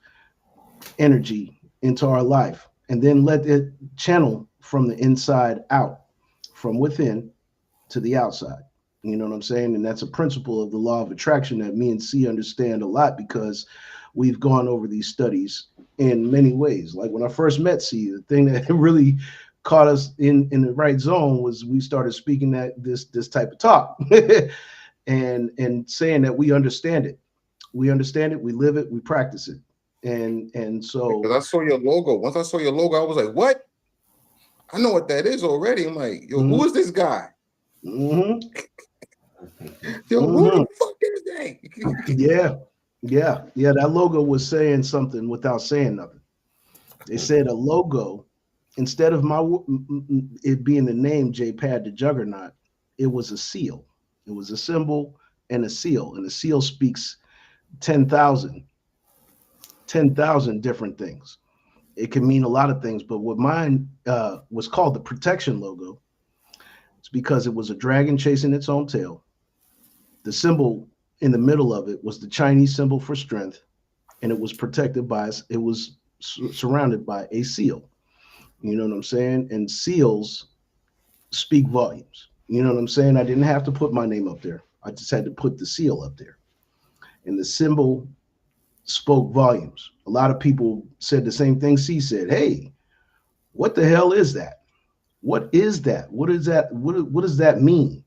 energy into our life, and then let it channel from the inside out, from within to the outside. You know what I'm saying? And that's a principle of the law of attraction that me and C understand a lot, because we've gone over these studies in many ways. Like when I first met C, the thing that really caught us in the right zone was we started speaking this type of talk. and saying that we understand it. We understand it, we live it, we practice it. And so Because I saw your logo. Once I saw your logo, I was like, what? I know what that is already. I'm like, yo, who is this guy? Mm-hmm. Yo, who the fuck is that? Yeah. That logo was saying something without saying nothing. They said a logo, instead of it being the name J-Pad the Juggernaut, it was a seal. It was a symbol and a seal. And the seal speaks 10,000 different things. It can mean a lot of things, but what mine was called the protection logo, it's because it was a dragon chasing its own tail. The symbol in the middle of it was the Chinese symbol for strength, and it was protected by, it was surrounded by a seal. You know what I'm saying? And seals speak volumes. You know what I'm saying? I didn't have to put my name up there. I just had to put the seal up there. And the symbol spoke volumes. A lot of people said the same thing C said. Hey, what the hell is that? What is that? What is that? What does that mean?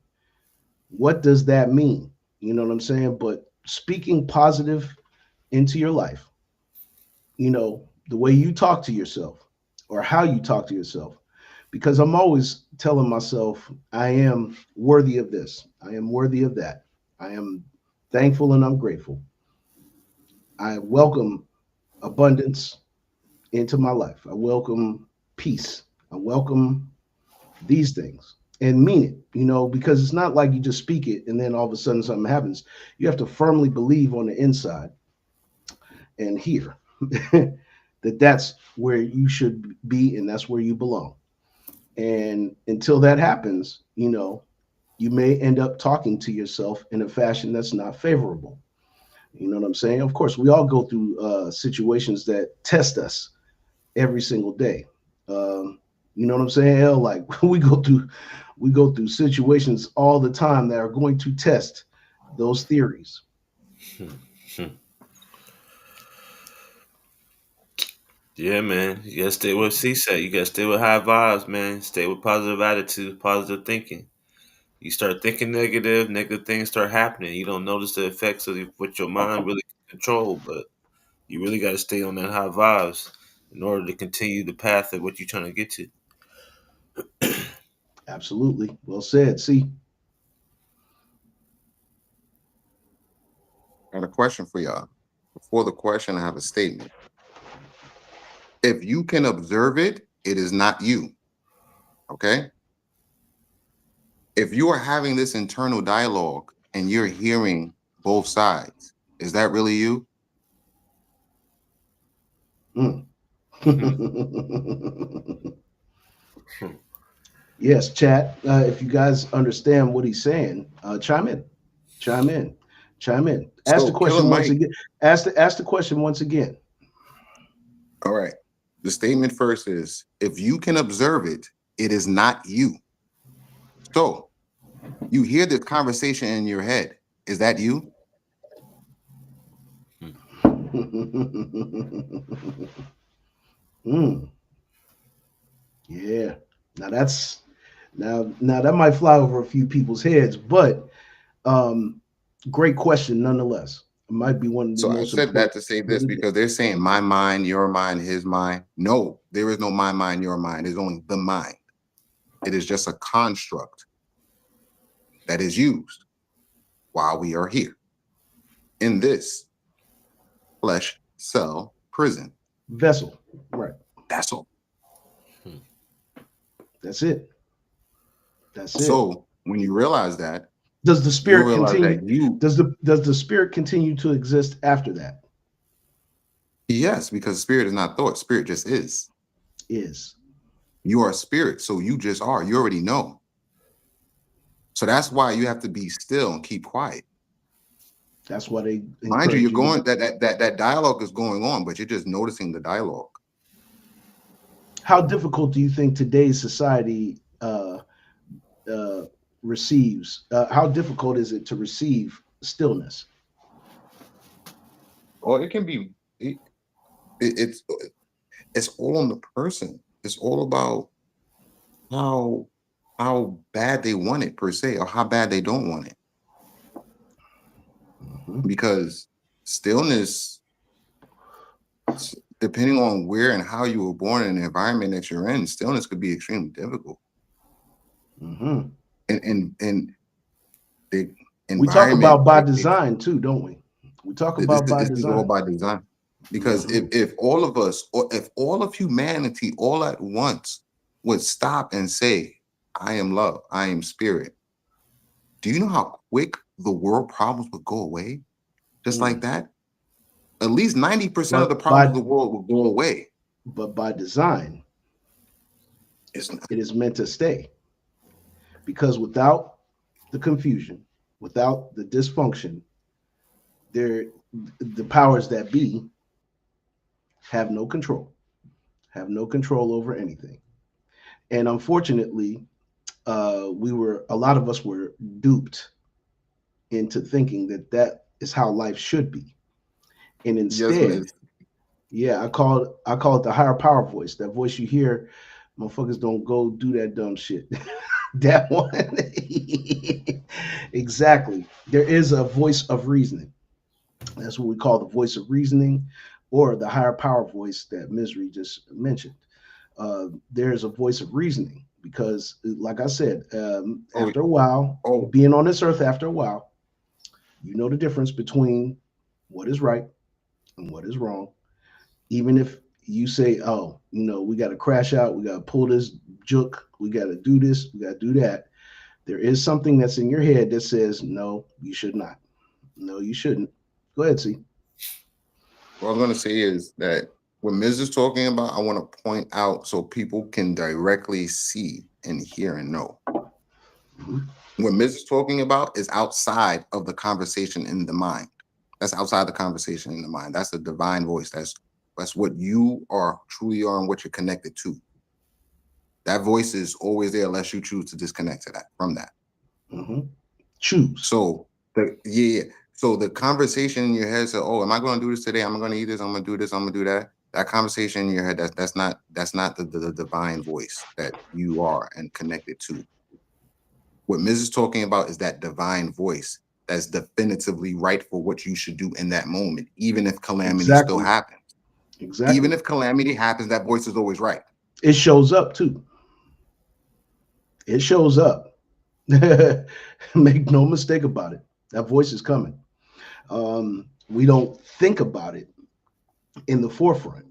What does that mean? You know what I'm saying? But speaking positive into your life, you know, the way you talk to yourself or how you talk to yourself, because I'm always telling myself, I am worthy of this. I am worthy of that. I am thankful and I'm grateful. I welcome abundance into my life. I welcome peace. I welcome these things and mean it, you know, because it's not like you just speak it and then all of a sudden something happens. You have to firmly believe on the inside and hear that that's where you should be and that's where you belong. And until that happens, you know, you may end up talking to yourself in a fashion that's not favorable. You know what I'm saying? Of course, we all go through situations that test us every single day. You know what I'm saying? Hell, like we go through situations all the time that are going to test those theories. Yeah, man. You gotta stay with C said. You gotta stay with high vibes, man. Stay with positive attitude, positive thinking. You start thinking negative, negative things start happening. You don't notice the effects of what your mind really can control, but you really got to stay on that high vibes in order to continue the path of what you're trying to get to. Absolutely. Well said. See, I got a question for y'all. Before the question, I have a statement. If you can observe it, it is not you. Okay? If you are having this internal dialogue and you're hearing both sides, is that really you? Yes, chat. If you guys understand what he's saying, chime in. Ask the question once again. Ask the question once again. All right. The statement first is, if you can observe it, it is not you. So you hear this conversation in your head. Is that you? Yeah. Now that's now that might fly over a few people's heads, but great question nonetheless. It might be one of the So I most said that to say this because they're saying my mind, your mind, his mind. No, there is no my mind, your mind. There's only the mind. It is just a construct that is used while we are here in this flesh cell prison vessel. Right. Vessel. That's it. That's it. So when you realize that, does the spirit you continue? Does the spirit continue to exist after that? Yes, because spirit is not thought. Spirit just is. Is. You are a spirit, so you just are. You already know. So that's why you have to be still and keep quiet. That's why they mind you, you're going that dialogue is going on, but you're just noticing the dialogue. How difficult do you think today's society receives? How difficult is it to receive stillness? Well, it can be. It's all on the person. It's all about how bad they want it per se, or how bad they don't want it. because stillness, depending on where and how you were born and the environment that you're in, stillness could be extremely difficult. And the we talk environment, about by design too, don't we? We talk about by this is all design. by design. Because if all of us, or if all of humanity all at once would stop and say, I am love, I am spirit, do you know how quick the world problems would go away? Just like that? At least 90% of the problems of the world will go away. But by design, it is meant to stay. Because without the confusion, without the dysfunction, the powers that be have no control over anything. And unfortunately, a lot of us were duped into thinking that is how life should be. And instead, I call it the higher power voice. That voice you hear, motherfuckers don't go do that dumb shit. That one. Exactly. There is a voice of reasoning. That's what we call the voice of reasoning, or the higher power voice that Misery just mentioned. There's a voice of reasoning because, like I said, after a while, being on this earth, after a while, you know the difference between what is right and what is wrong. Even if you say, oh, we got to crash out, we got to pull this juke, we got to do this, we got to do that. There is something that's in your head that says, no, you should not. No, you shouldn't. Go ahead, C. What I'm going to say is that what Miz is talking about, I want to point out so people can directly see and hear and know. What Miz is talking about is outside of the conversation in the mind. That's outside the conversation in the mind. That's the divine voice. That's what you truly are and what you're connected to. That voice is always there unless you choose to disconnect from that. Choose. So the conversation in your head says, oh, am I going to do this today? I'm going to eat this. I'm going to do this. I'm going to do that. That conversation in your head, that's not the divine voice that you are and connected to. What Miz is talking about is that divine voice that's definitively right for what you should do in that moment, even if calamity still happens. Exactly. Even if calamity happens, that voice is always right. It shows up too. It shows up. Make no mistake about it. That voice is coming. We don't think about it in the forefront,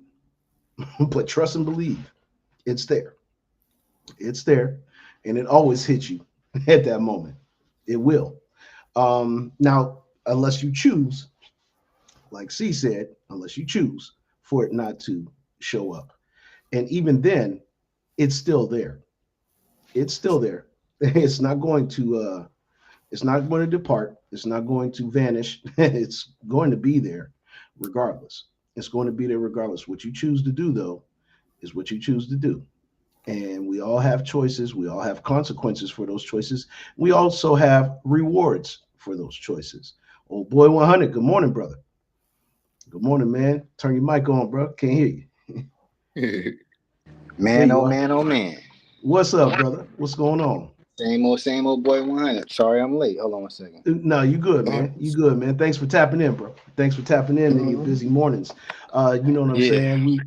but trust and believe it's there. It's there, and it always hits you at that moment. It will. Now, unless you choose, like C said, unless you choose for it not to show up. And even then, it's still there. It's still there. It's not going to depart. It's not going to vanish. It's going to be there regardless. It's going to be there regardless. What you choose to do, though, is what you choose to do. And we all have choices. We all have consequences for those choices. We also have rewards for those choices. Old boy 100, good morning, brother. Good morning, man. Turn your mic on, bro. Can't hear you. Man, oh man, oh man. What's up, brother? What's going on? Same old boy 100. Sorry I'm late. Hold on one second. No, you good, man. You good, man. Thanks for tapping in, bro. Thanks for tapping in your busy mornings. You know what I'm saying? We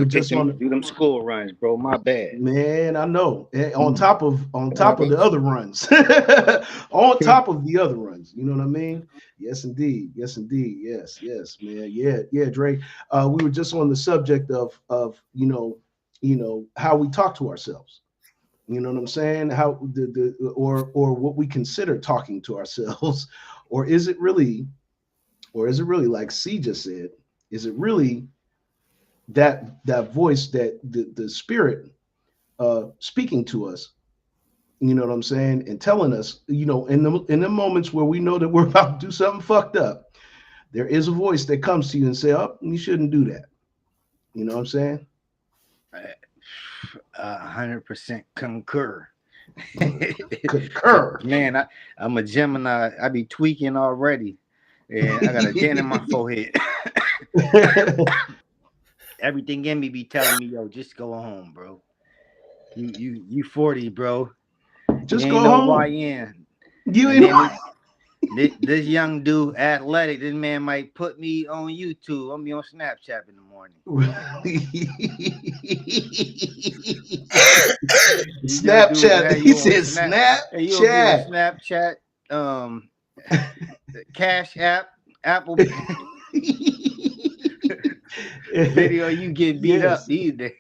just do them school runs, bro. My bad. Man, I know. On top of the other runs. On top of the other runs. You know what I mean? Yes, indeed. Yes, indeed. Yes, man. Yeah, Dre. We were just on the subject of how we talk to ourselves. You know what I'm saying? How or what we consider talking to ourselves, or is it really like C just said? Is it really that voice, that the spirit speaking to us? You know what I'm saying, and telling us, in the moments where we know that we're about to do something fucked up, there is a voice that comes to you and say, "Oh, you shouldn't do that." You know what I'm saying? 100% concur. Concur. Man, I'm a Gemini. I be tweaking already, and I got a dent in my forehead. Everything in me be telling me, yo, just go home, bro. You 40, bro. Just you go ain't no home. YN. You ain't. This young dude, athletic. This man might put me on YouTube. I'm be on Snapchat in the morning. Snapchat. He said Snapchat. Snapchat. Cash App, Apple. Video you get beat up these days.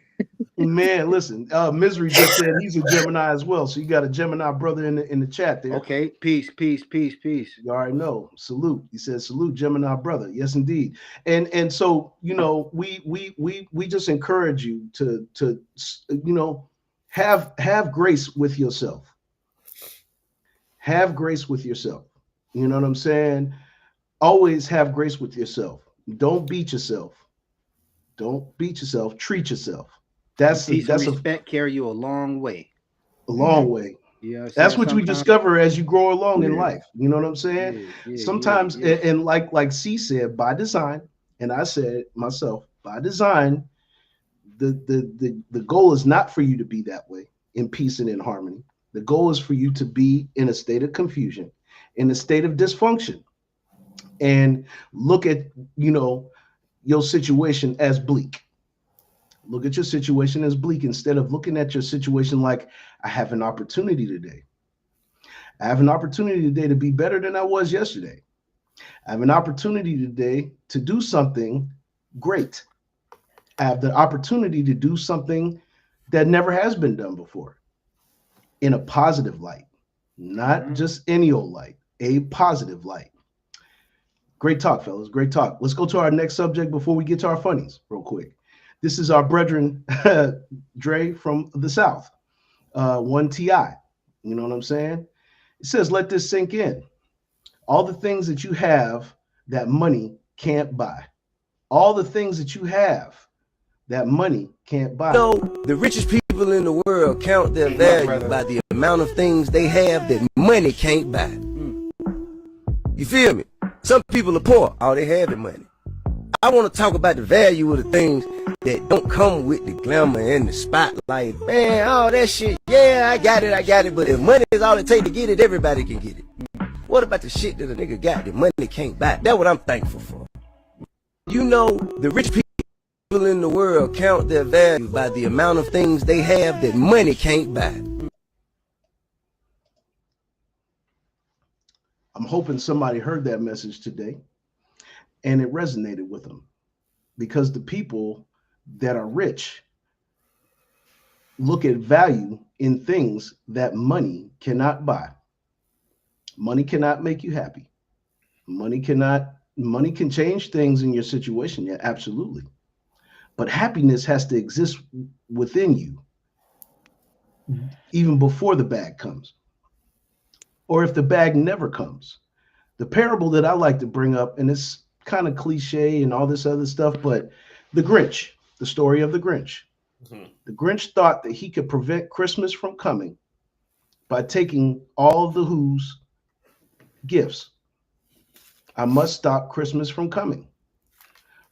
Man, listen, Misery just said he's a Gemini as well. So you got a Gemini brother in the chat there. Okay, peace. You already know. Salute. He said, salute, Gemini brother. Yes, indeed. And so, you know, we just encourage you to you know, have grace with yourself. Have grace with yourself. You know what I'm saying? Always have grace with yourself. Don't beat yourself. Don't beat yourself. Treat yourself. That's respect carry you a long way. A long way. Yeah, that's what we discover as you grow along in life. You know what I'm saying? Sometimes, and like C said, by design, and I said myself, by design, the goal is not for you to be that way in peace and in harmony. The goal is for you to be in a state of confusion, in a state of dysfunction, and look at, you know, your situation as bleak. Look at your situation as bleak instead of looking at your situation like, I have an opportunity today. I have an opportunity today to be better than I was yesterday. I have an opportunity today to do something great. I have the opportunity to do something that never has been done before in a positive light, not just any old light, a positive light. Great talk, fellas. Great talk. Let's go to our next subject before we get to our funnies real quick. This is our brethren, Dre from the South, 1TI. You know what I'm saying? It says, let this sink in. All the things that you have that money can't buy. All the things that you have that money can't buy. No, the richest people in the world count their value by the amount of things they have that money can't buy. You feel me? Some people are poor. All they have is money. I want to talk about the value of the things that don't come with the glamour and the spotlight. Man, all that shit, yeah, I got it. But if money is all it takes to get it, everybody can get it. What about the shit that a nigga got that money can't buy? That's what I'm thankful for. You know, the rich people in the world count their value by the amount of things they have that money can't buy. I'm hoping somebody heard that message today and it resonated with them, because the people that are rich look at value in things that money cannot buy. Money cannot make you happy. Money can change things in your situation. Yeah, absolutely. But happiness has to exist within you even before the bag comes, or if the bag never comes. The parable that I like to bring up, and it's kind of cliche and all this other stuff, but the Grinch, the story of the Grinch. Mm-hmm. The Grinch thought that he could prevent Christmas from coming by taking all of the Who's gifts. I must stop Christmas from coming.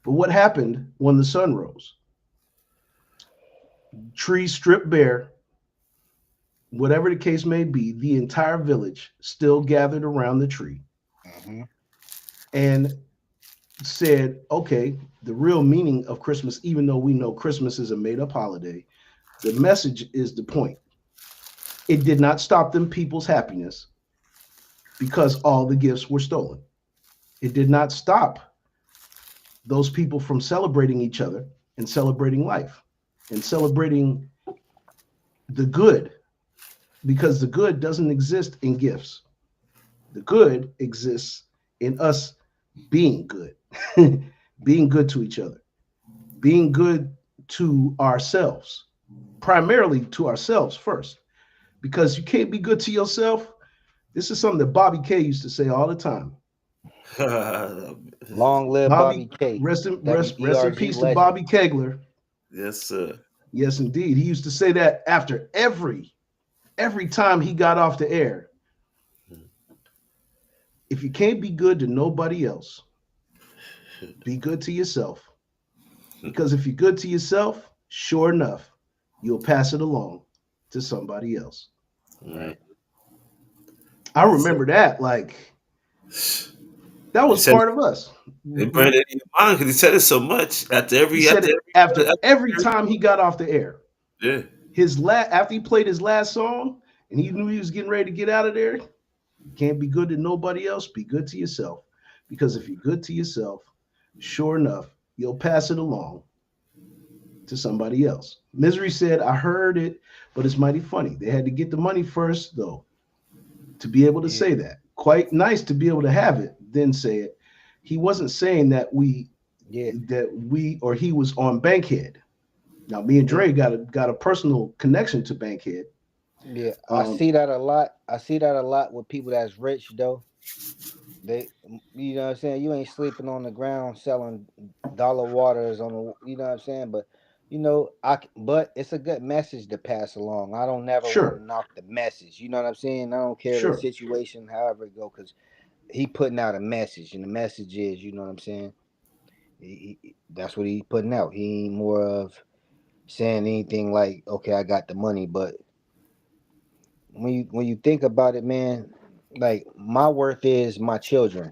But what happened when the sun rose? Trees stripped bare, whatever the case may be, the entire village still gathered around the tree. Mm-hmm. And said, okay, the real meaning of Christmas, even though we know Christmas is a made-up holiday, the message is the point. It did not stop them people's happiness because all the gifts were stolen. It did not stop those people from celebrating each other and celebrating life and celebrating the good, because the good doesn't exist in gifts. The good exists in us being good. Being good to each other, being good to ourselves, primarily to ourselves first, because you can't be good to yourself. This is something that Bobby K used to say all the time. Long live Bobby K. Rest in peace to Bobby Kegler. Yes, sir. Yes, indeed. He used to say that after every time he got off the air. If you can't be good to nobody else, be good to yourself. Because if you're good to yourself, sure enough, you'll pass it along to somebody else. Right. I remember that, like, That was part of us. It burned it in your mind because he said it so much after every. He said it after every time he got off the air. Yeah. After he played his last song and he knew he was getting ready to get out of there, you can't be good to nobody else. Be good to yourself. Because if you're good to yourself, sure enough, you'll pass it along to somebody else. Misery said, I heard it, but it's mighty funny. They had to get the money first, though, to be able to say that. Quite nice to be able to have it, then say it. He wasn't saying that we or he was on Bankhead. Now, me and Dre got a personal connection to Bankhead. Yeah, I see that a lot. I see that a lot with people that's rich, though. They, you know what I'm saying? You ain't sleeping on the ground selling dollar waters on the, you know what I'm saying? But, you know, but it's a good message to pass along. I don't never want to knock the message. You know what I'm saying? I don't care the situation, however it go, because he putting out a message, and the message is, you know what I'm saying? That's what he putting out. He ain't more of saying anything like, okay, I got the money. But when you think about it, man, like my worth is my children.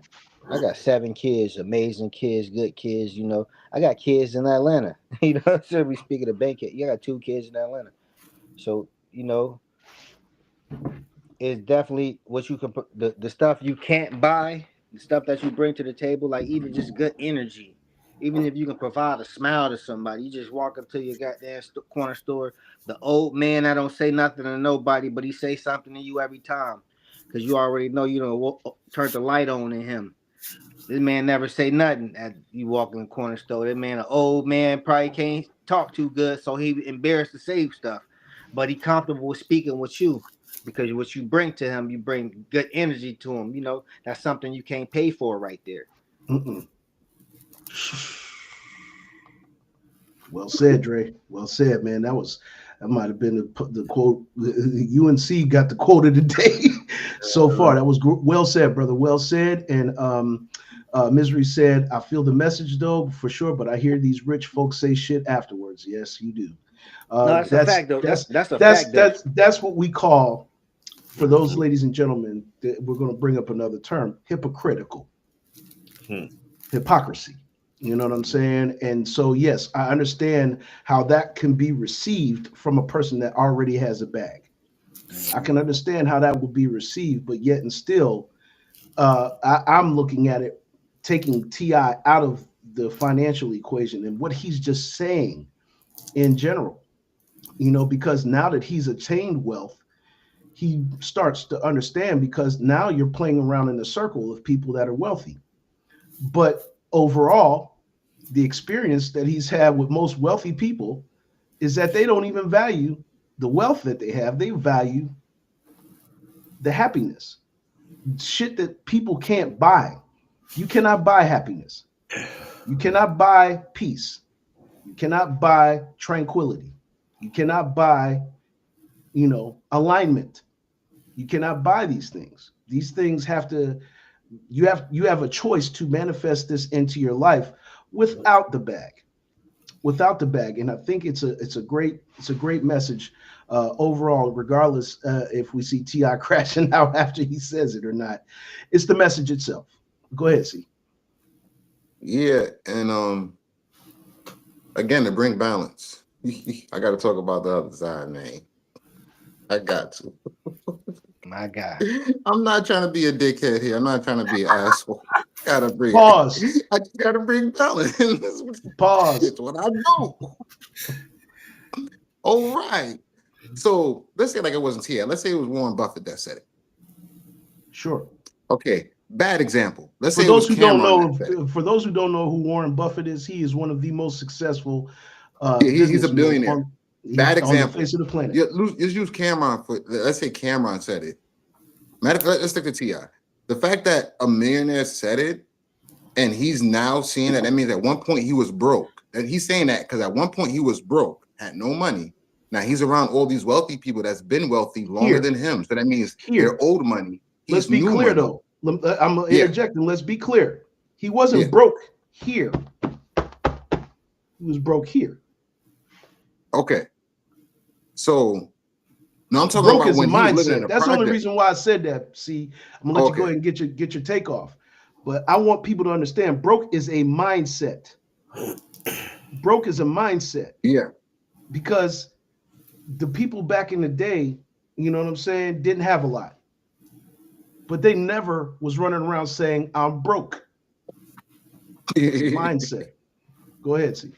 I got 7 kids, amazing kids, good kids. You know, I got kids in Atlanta. You know what I'm saying? We speaking of Bankhead. You got 2 kids in Atlanta. So, you know, it's definitely what you can the stuff you can't buy, the stuff that you bring to the table, like even just good energy. Even if you can provide a smile to somebody, you just walk up to your goddamn corner store. The old man that don't say nothing to nobody, but he say something to you every time, because you already know you don't turn the light on in him. This man never say nothing at you walk in the corner store. That man, an old man, probably can't talk too good, so he embarrassed to say stuff, but he comfortable with speaking with you because what you bring to him, you bring good energy to him. You know, that's something you can't pay for right there. Well said, Dre. Well said, man. That might have been the quote. UNC got the quote of the day so far. That was well said, brother. Well said. And Misery said, I feel the message though, for sure, but I hear these rich folks say shit afterwards. Yes, you do. No, that's a fact, though. That's a fact, though. That's what we call, for those ladies and gentlemen, we're going to bring up another term, hypocritical. Hypocrisy. You know what I'm saying? And so, yes, I understand how that can be received from a person that already has a bag. I can understand how that would be received, but yet and still, I'm looking at it, taking T.I. out of the financial equation and what he's just saying in general, you know, because now that he's attained wealth, he starts to understand, because now you're playing around in a circle of people that are wealthy. But overall, the experience that he's had with most wealthy people is that they don't even value the wealth that they have. They value the happiness, shit that people can't buy. You cannot buy happiness. You cannot buy peace. You cannot buy tranquility. You cannot buy, you know, alignment. You cannot buy these things. These things have to, you have a choice to manifest this into your life without the bag. Without the bag. And I think it's a great message overall, regardless if we see T.I. crashing out after he says it or not. It's the message itself. Go ahead, C. Yeah, and again, to bring balance, I got to talk about the other side, man. I got to. My God. I'm not trying to be a dickhead here. I'm not trying to be an asshole. Gotta bring pause. I just gotta bring balance. Pause. It's what I do. All right. So let's say like it wasn't T.I. Let's say it was Warren Buffett that said it. Sure. Okay. Bad example. Let's For say those who don't know who Warren Buffett is, he is one of the most successful. He's a billionaire. Bad example. On the face of the planet. Just use Cameron for. Let's say Cameron said it. Let's stick to T.I. The fact that a millionaire said it, and he's now seeing that means at one point he was broke. And he's saying that because at one point he was broke, had no money. Now he's around all these wealthy people that's been wealthy longer than him. So that means they're old money. Let's be clear though. I'm interjecting. Let's be clear. He wasn't broke here. He was broke here. Okay. So No, I'm talking Broke about is a when he was living in mindset. a That's the only project. reason why I said that. See, I'm gonna let you go ahead and get your take off. But I want people to understand broke is a mindset. Broke is a mindset. Yeah. Because the people back in the day, you know what I'm saying, didn't have a lot. But they never was running around saying, I'm broke. It's a mindset. Go ahead, see.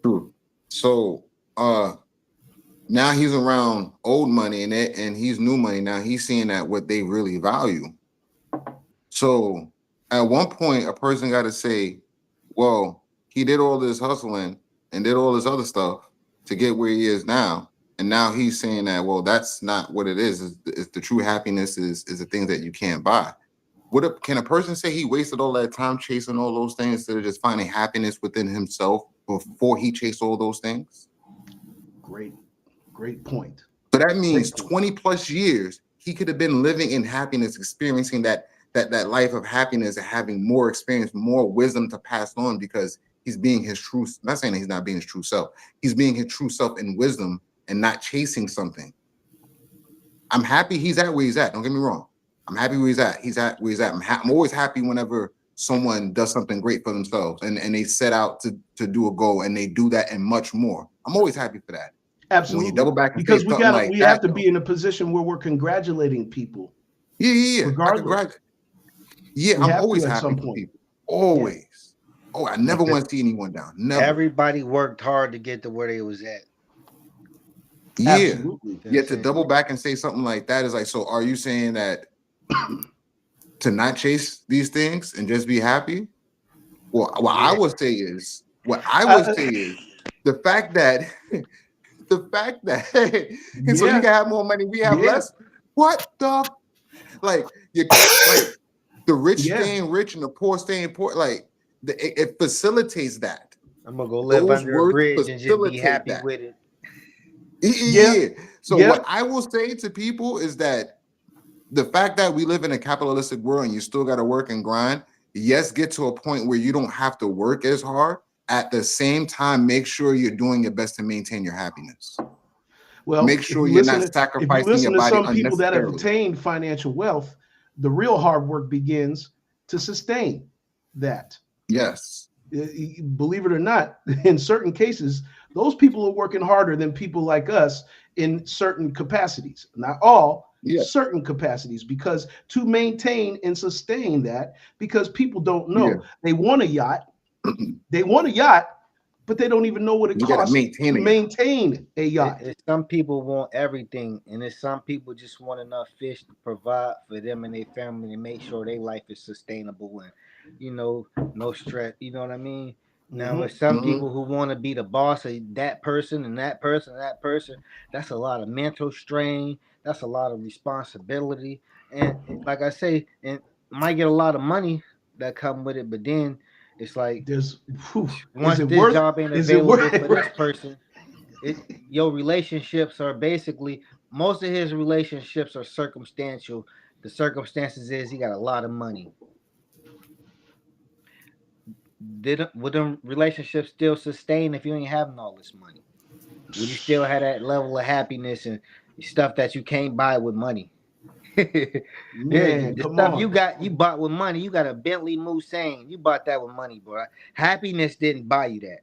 True. So now he's around old money and he's new money. Now he's seeing that what they really value. So at one point, a person got to say, well, he did all this hustling and did all this other stuff to get where he is now. And now he's saying that, well, that's not what it is. It's the true happiness is the things that you can't buy. Can a person say he wasted all that time chasing all those things instead of just finding happiness within himself before he chased all those things? Great point. So that means 20 plus years, he could have been living in happiness, experiencing that life of happiness and having more experience, more wisdom to pass on because he's being his true, not saying that he's not being his true self. He's being his true self in wisdom and not chasing something. I'm happy he's at where he's at. Don't get me wrong. I'm happy where he's at. He's at where he's at. I'm always happy whenever someone does something great for themselves and they set out to do a goal and they do that and much more. I'm always happy for that. Absolutely. When you double back and because we have to be in a position where we're congratulating people. Yeah. Regardless. I'm always happy for people. Always. Yeah. Oh, I never want to see anyone down. Never. Everybody worked hard to get to where they was at. Yeah. Absolutely. Yet to double back and say something like that is like, so are you saying that to not chase these things and just be happy? Well, what I would say is the fact that and so you can have more money, we have less. What the like the rich staying rich and the poor staying poor, like it facilitates that. I'm gonna go live under a bridge and just be happy with it. Yeah. So what I will say to people is that the fact that we live in a capitalistic world and you still got to work and grind, yes, get to a point where you don't have to work as hard. At the same time, make sure you're doing your best to maintain your happiness. Well, make sure you're not sacrificing your body unnecessarily. Some people that have attained financial wealth, the real hard work begins to sustain that. Yes. Believe it or not, in certain cases, those people are working harder than people like us in certain capacities. Not all, certain capacities, because to maintain and sustain that, because people don't know. They want a yacht. They want a yacht, but they don't even know what it costs to maintain a yacht. Some people want everything, and there's some people just want enough fish to provide for them and their family and make sure their life is sustainable and, no stress. You know what I mean? Now, there's some people who want to be the boss of that person and that person and that person. That's a lot of mental strain. That's a lot of responsibility. And like I say, and might get a lot of money that come with it, but then it's like once this job ain't available for this person, your relationships are basically, most of his relationships are circumstantial. The circumstances is he got a lot of money. Would them relationships still sustain if you ain't having all this money? Would you still have that level of happiness and stuff that you can't buy with money? Man, the stuff you bought with money. You got a Bentley Mulsanne. You bought that with money, bro. Happiness didn't buy you that.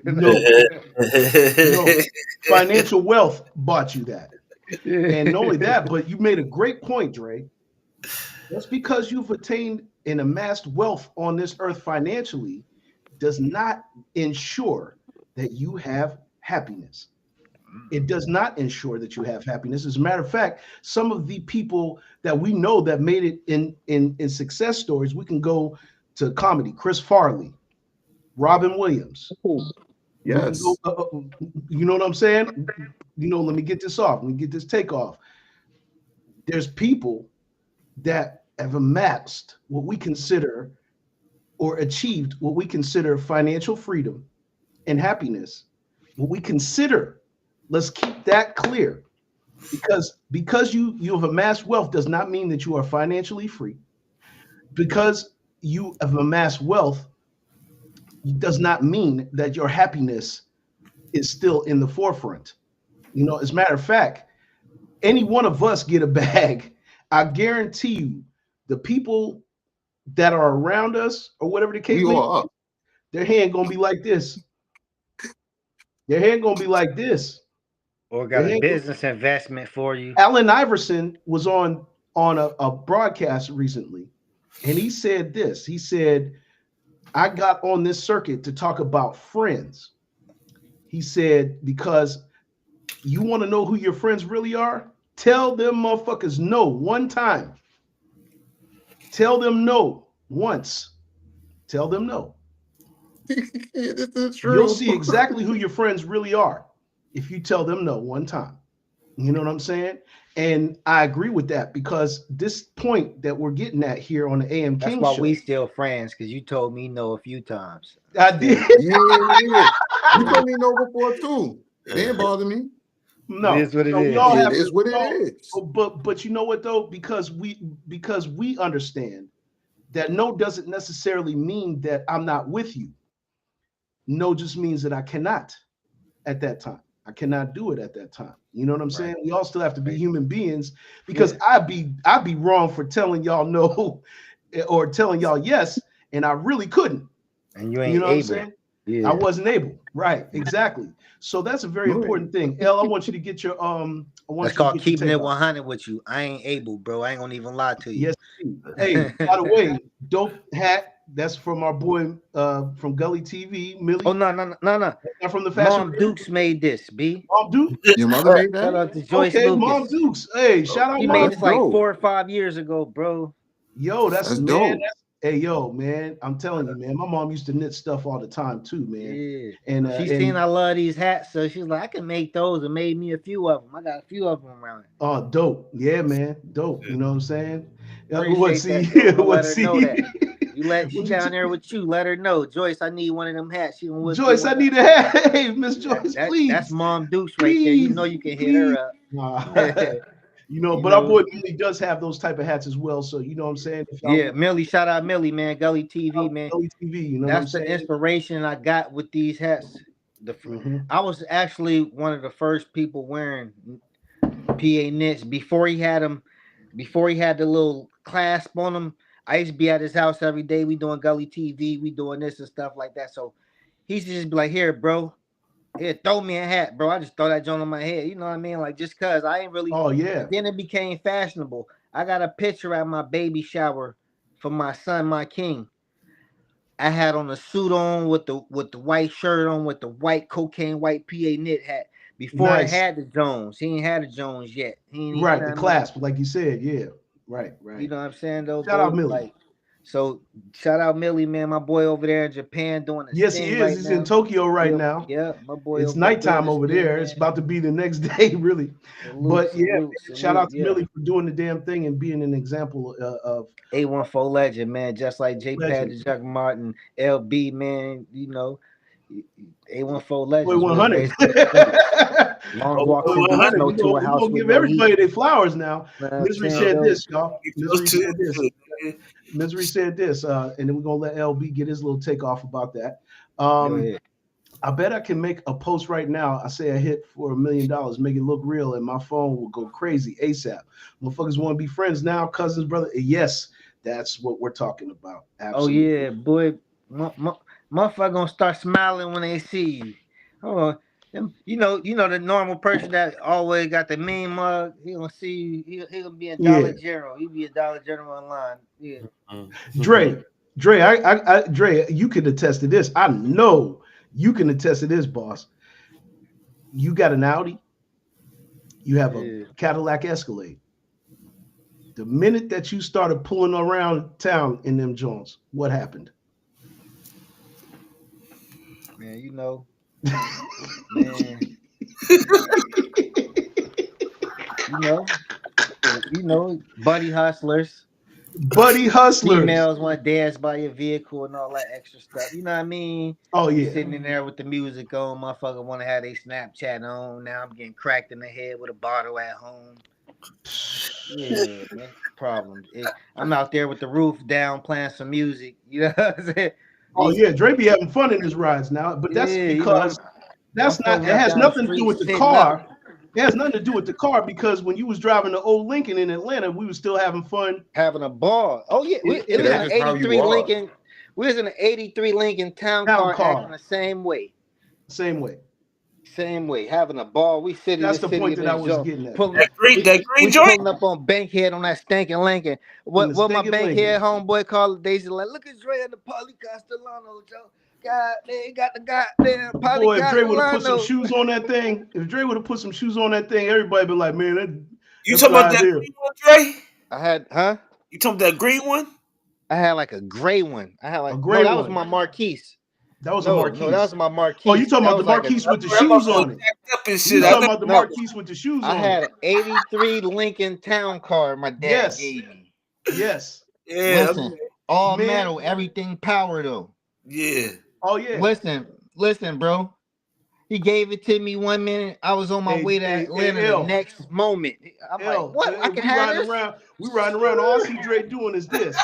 No. Financial wealth bought you that. And not only that, but you made a great point, Dre. Just because you've attained and amassed wealth on this earth financially does not ensure that you have happiness. It does not ensure that you have happiness. As a matter of fact, some of the people that we know that made it in success stories, we can go to comedy. Chris Farley, Robin Williams. Yes. You know what I'm saying? Let me get this off. Let me get this take off. There's people that have amassed what we consider or achieved what we consider financial freedom and happiness. What we consider, let's keep that clear, because you have amassed wealth does not mean that you are financially free. Because you have amassed wealth does not mean that your happiness is still in the forefront. As a matter of fact, any one of us get a bag, I guarantee you, the people that are around us or whatever the case may be, their hand gonna be like this. Their hand gonna be like this. Or got a business investment for you. Allen Iverson was on a broadcast recently, and he said this. He said, I got on this circuit to talk about friends. He said, because you want to know who your friends really are? Tell them motherfuckers no one time. Tell them no once. Tell them no. This is true. You'll see exactly who your friends really are if you tell them no one time. You know what I'm saying? And I agree with that, because this point that we're getting at here on the AM King That's why show, we still friends, because you told me no a few times. I did. Yeah. You told me no before too. It didn't bother me. No, It is what it no, is. we all It have is what it all- is. But you know what though? Because we understand that no doesn't necessarily mean that I'm not with you. No just means that I cannot at that time. I cannot do it at that time. You know what I'm saying? We all still have to be human beings, because I'd be wrong for telling y'all no or telling y'all yes, and I really couldn't. And you ain't You know what I'm able. saying? Yeah. I wasn't able. Right, exactly. So that's a very important thing. El, I want you to get your That's called keeping it 100 with you. I ain't able, bro. I ain't gonna even lie to you. Yes. Hey, by the way, dope hat. That's from our boy from Gully TV, Millie. Oh no. Not from the fashion. Mom Dukes made this, B. Mom Dukes. Your mother made Shout that? out to Joyce Okay, Lucas. Mom Dukes. Hey, shout out He Mom. made this like dope. 4 or 5 years ago, bro. Yo, that's That's man. dope. Hey, yo, man. I'm telling you, man. My mom used to knit stuff all the time too, man. Yeah. And She seen I love these hats, so she's like, I can make those, and made me a few of them. I got a few of them around. oh, dope. Yeah, man. Dope. You know what I'm saying? Appreciate What see? that, Joe. What Let her see? know that. You let she What you down there with you. Let her know, Joyce. I need one of them hats. She gonna whip Joyce, you I one need up. a hat. Hey, Miss Joyce, please. That's Mom Dukes right there. You know you can hit her up. You know, You but our know. boy Millie does have those type of hats as well. So you know what I'm saying? If y'all Yeah, Millie. Shout out Millie, man. Gully TV, man. Gully TV, you know That's what I'm the saying? inspiration I got with these hats. I was actually one of the first people wearing PA knits before he had them. Before he had the little clasp on them, I used to be at his house every day. We doing Gully TV, we doing this and stuff like that. So he's just be like, "Here, bro, here, throw me a hat, bro." I just throw that joint on my head. You know what I mean? Like, just cause I ain't really. Oh yeah. Then it became fashionable. I got a picture at my baby shower for my son, my king. I had on a suit on with the white shirt on with the white cocaine white PA knit hat. Before Nice. I had the Jones, he ain't had the Jones yet. He ain't, Right, you know the what I mean? clasp, like you said, yeah. Right. You know what I'm saying, though? Shout out bro? Millie. Like, so shout out Millie, man. My boy over there in Japan doing his Yes, he thing is. right He's now. in Tokyo right Yep, now. Yep, my boy. It's over there doing nighttime his over thing, there. man. It's about to be the next day, really. But yeah, Salute, shout out to yeah. Millie for doing the damn thing and being an example of A14 legend, man. Just like J Pad, Legend. the Jug Martin, LB, man. You know, A14 legends. Boy, man, 100. basically. Long walk through the 100. snow We to a house gonna with give no everybody heat. their flowers now. Know what I'm Misery saying, said though? this, y'all. Misery said this. Misery said this, and then we're gonna let LB get his little takeoff about that. Go ahead. I bet I can make a post right now. I say I hit for $1 million, make it look real, and my phone will go crazy ASAP. Motherfuckers want to be friends now, cousins, brother. Yes, that's what we're talking about. Oh Absolutely. yeah, boy. Motherfucker gonna start smiling when they see you. Hold on. You know the normal person that always got the mean mug. He gonna see you. He gonna be in Dollar General. He be a Dollar General online. Yeah. Dre, Dre, you can attest to this. I know you can attest to this, boss. You got an Audi. You have a Cadillac Escalade. The minute that you started pulling around town in them joints, what happened? Man, you know. Man. you know, buddy hustlers. Buddy hustlers. Females want to dance by your vehicle and all that extra stuff. You know what I mean? Oh yeah. Sitting in there with the music on, motherfucker want to have their Snapchat on. Now I'm getting cracked in the head with a bottle at home. Yeah, man, problems. I'm out there with the roof down playing some music. You know what I'm saying? Oh yeah, Dre be having fun in his rides now, but that's Yeah, because you know, that's I'm not. It pulling up has down the nothing to do with street, the sitting car. up. It has nothing to do with the car because when you was driving the old Lincoln in Atlanta, we was still having fun, having a ball. Oh yeah, it was that's an just how you '83 are. Lincoln. We was in an '83 Lincoln town car acting the same way. Same way. Same way, having a ball. We city. That's the the city point of that I was Joe. getting at. That green We joint. pulling up on Bankhead on that stinking Lincoln. What my stinking Bankhead Lincoln. homeboy called it? Daisy like, look at Dre and the Poly Castellano, Joe. God, they got the goddamn Poly Boy, if Dre would have put some Castellano. shoes on that thing, everybody be like, man, You talking about that green one, Dre? I had, huh? You talking about that green one? I had like a gray one. I had like A gray that was one. my Marquise. That was No, a Marquise. no, that was my Marquise. Oh, you talking That about the was like Marquise a- with the shoes on it? Up and You shit. talking about the Marquise with the shoes I on had it? an '83 Lincoln Town car my dad Yes. gave me. Yes. Yeah. Listen, all Man. metal, everything power though. Yeah. Oh yeah. Listen, bro. He gave it to me 1 minute. I was on my way to Atlanta the next moment. I'm like, what? I can have this? We riding around. All I see Dre doing is this.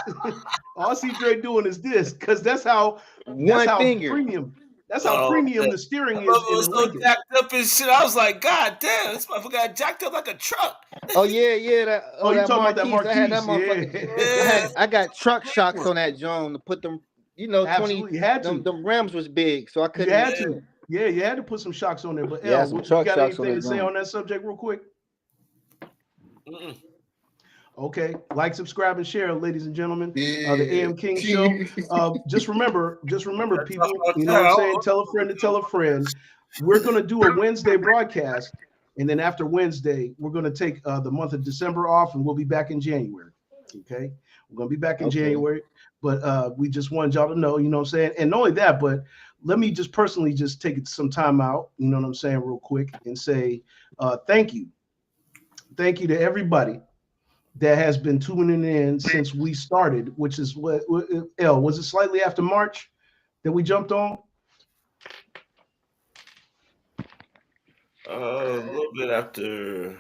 All I see Dre doing is this, because that's how premium. That's how premium the steering is in was the so Lincoln. jacked up and shit. I was like, God damn, this motherfucker got jacked up like a truck. Oh yeah. You That talking about that Marquise. I had that Marquise? motherfucker. I got truck shocks on that John to put them. 20. Absolutely, you had to. Them rims was big, so I couldn't. You had to. Yeah, you had to put some shocks on there. But Yeah, El, some you truck got shocks on anything that to say joint. on that subject real quick? Okay, like, subscribe, and share, ladies and gentlemen. The AM King Show. Just remember, people. You know what I'm saying? Tell a friend to tell a friend. We're gonna do a Wednesday broadcast, and then after Wednesday, we're gonna take the month of December off, and we'll be back in January. Okay, we're gonna be back in January, but we just wanted y'all to know. You know what I'm saying? And not only that, but let me just personally just take some time out. You know what I'm saying, real quick, and say thank you to everybody that has been tuning in since we started, which is what El, was it slightly after March that we jumped on? A little bit after,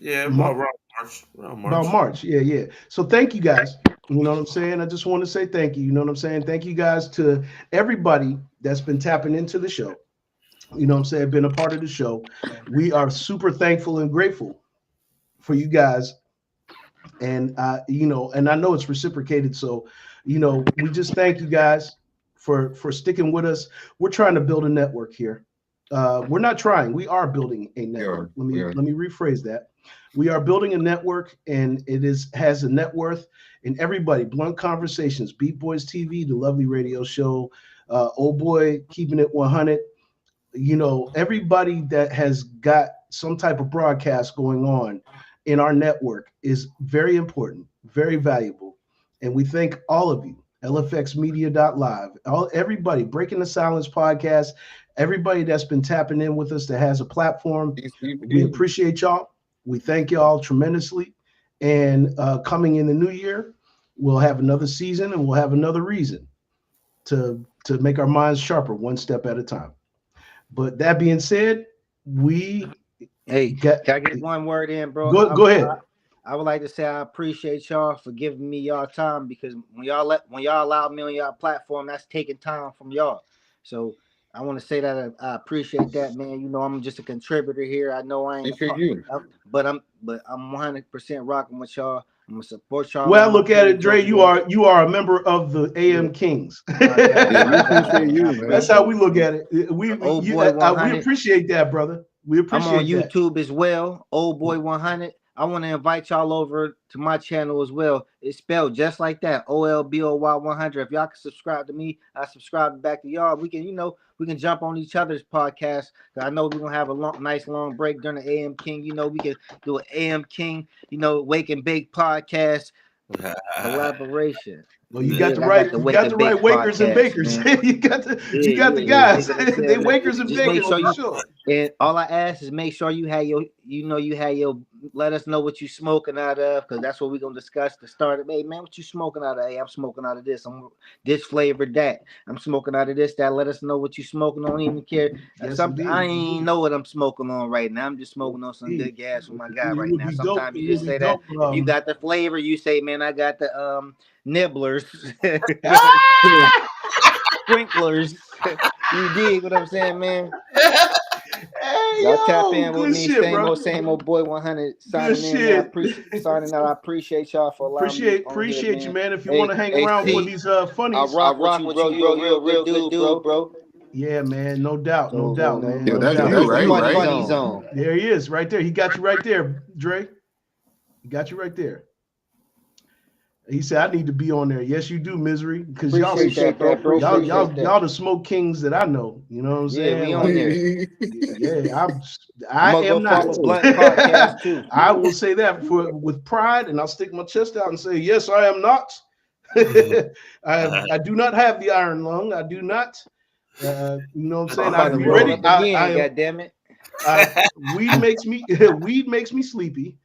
about March. About March, yeah. So thank you guys. You know what I'm saying? I just want to say thank you. You know what I'm saying? Thank you guys to everybody that's been tapping into the show. You know what I'm saying? Been a part of the show. We are super thankful and grateful for you guys. And and I know it's reciprocated. So, we just thank you guys for sticking with us. We're trying to build a network here. We're not trying. We are building a network. Let me rephrase that. We are building a network, and it has a net worth. And everybody, Blunt Conversations, Beat Boys TV, the lovely radio show, Old Boy Keeping It 100. Everybody that has got some type of broadcast going on in our network is very important, very valuable. And we thank all of you, LFXmedia.live, everybody, Breaking the Silence podcast, everybody that's been tapping in with us that has a platform. We appreciate y'all. We thank y'all tremendously. And coming in the new year, we'll have another season and we'll have another reason to make our minds sharper one step at a time. But that being said, can I get one word in, bro? Go ahead. I would like to say I appreciate y'all for giving me y'all time, because when y'all allow me on y'all platform, that's taking time from y'all. So I want to say that I appreciate that, man. I'm just a contributor here. I know I ain't, but I'm 100% rocking with y'all. I'm gonna support y'all. Well, look at it, Dre. You are a member of the AM Kings. That's how we look at it. We appreciate that, brother. We appreciate I'm on that. YouTube as well, Old Boy 100. I want to invite y'all over to my channel as well. It's spelled just like that, OLBOY 100. If y'all can subscribe to me, I subscribe back to y'all. We can jump on each other's podcast. I know we're gonna have a nice long break during the AM King. We can do an AM King, Wake and Bake podcast collaboration. Well, you got the right wakers and bakers. you got the guys. They wakers and bakers. For sure. And all I ask is make sure you have your let us know what you smoking out of, because that's what we're gonna discuss to start it. Hey man, what you smoking out of? Hey, I'm smoking out of this. I'm this flavor, that. I'm smoking out of this, that. Let us know what you smoking on. Even care. I ain't know what I'm smoking on right now. I'm just smoking on some good gas from my guy right now. Sometimes you just say that. If you got the flavor, you say, man, I got the nibblers. Sprinklers. You dig what I'm saying, man? Y'all tap in good with me. shit, bro. Same old boy 100 signing Good in. shit. Man. I appreciate y'all for allowing me. Appreciate you, man. If you want to hang around for these funnies, I rock with you, bro. You're a real good dude, bro. Yeah, man, no doubt, man. Yeah, No that's doubt. you, right? Funny zone. There he is, right there. He got you right there, Dre. He got you right there. He said, "I need to be on there." Yes, you do, Misery, because y'all the smoke kings that I know. You know what I'm saying? Yeah, we on there. Yeah, I am not. Blunt podcast too. I will say that with pride, and I'll stick my chest out and say, "Yes, I am not." I do not have the iron lung. I do not. You know what I'm saying? I'd be ready. God damn it. Weed makes me sleepy.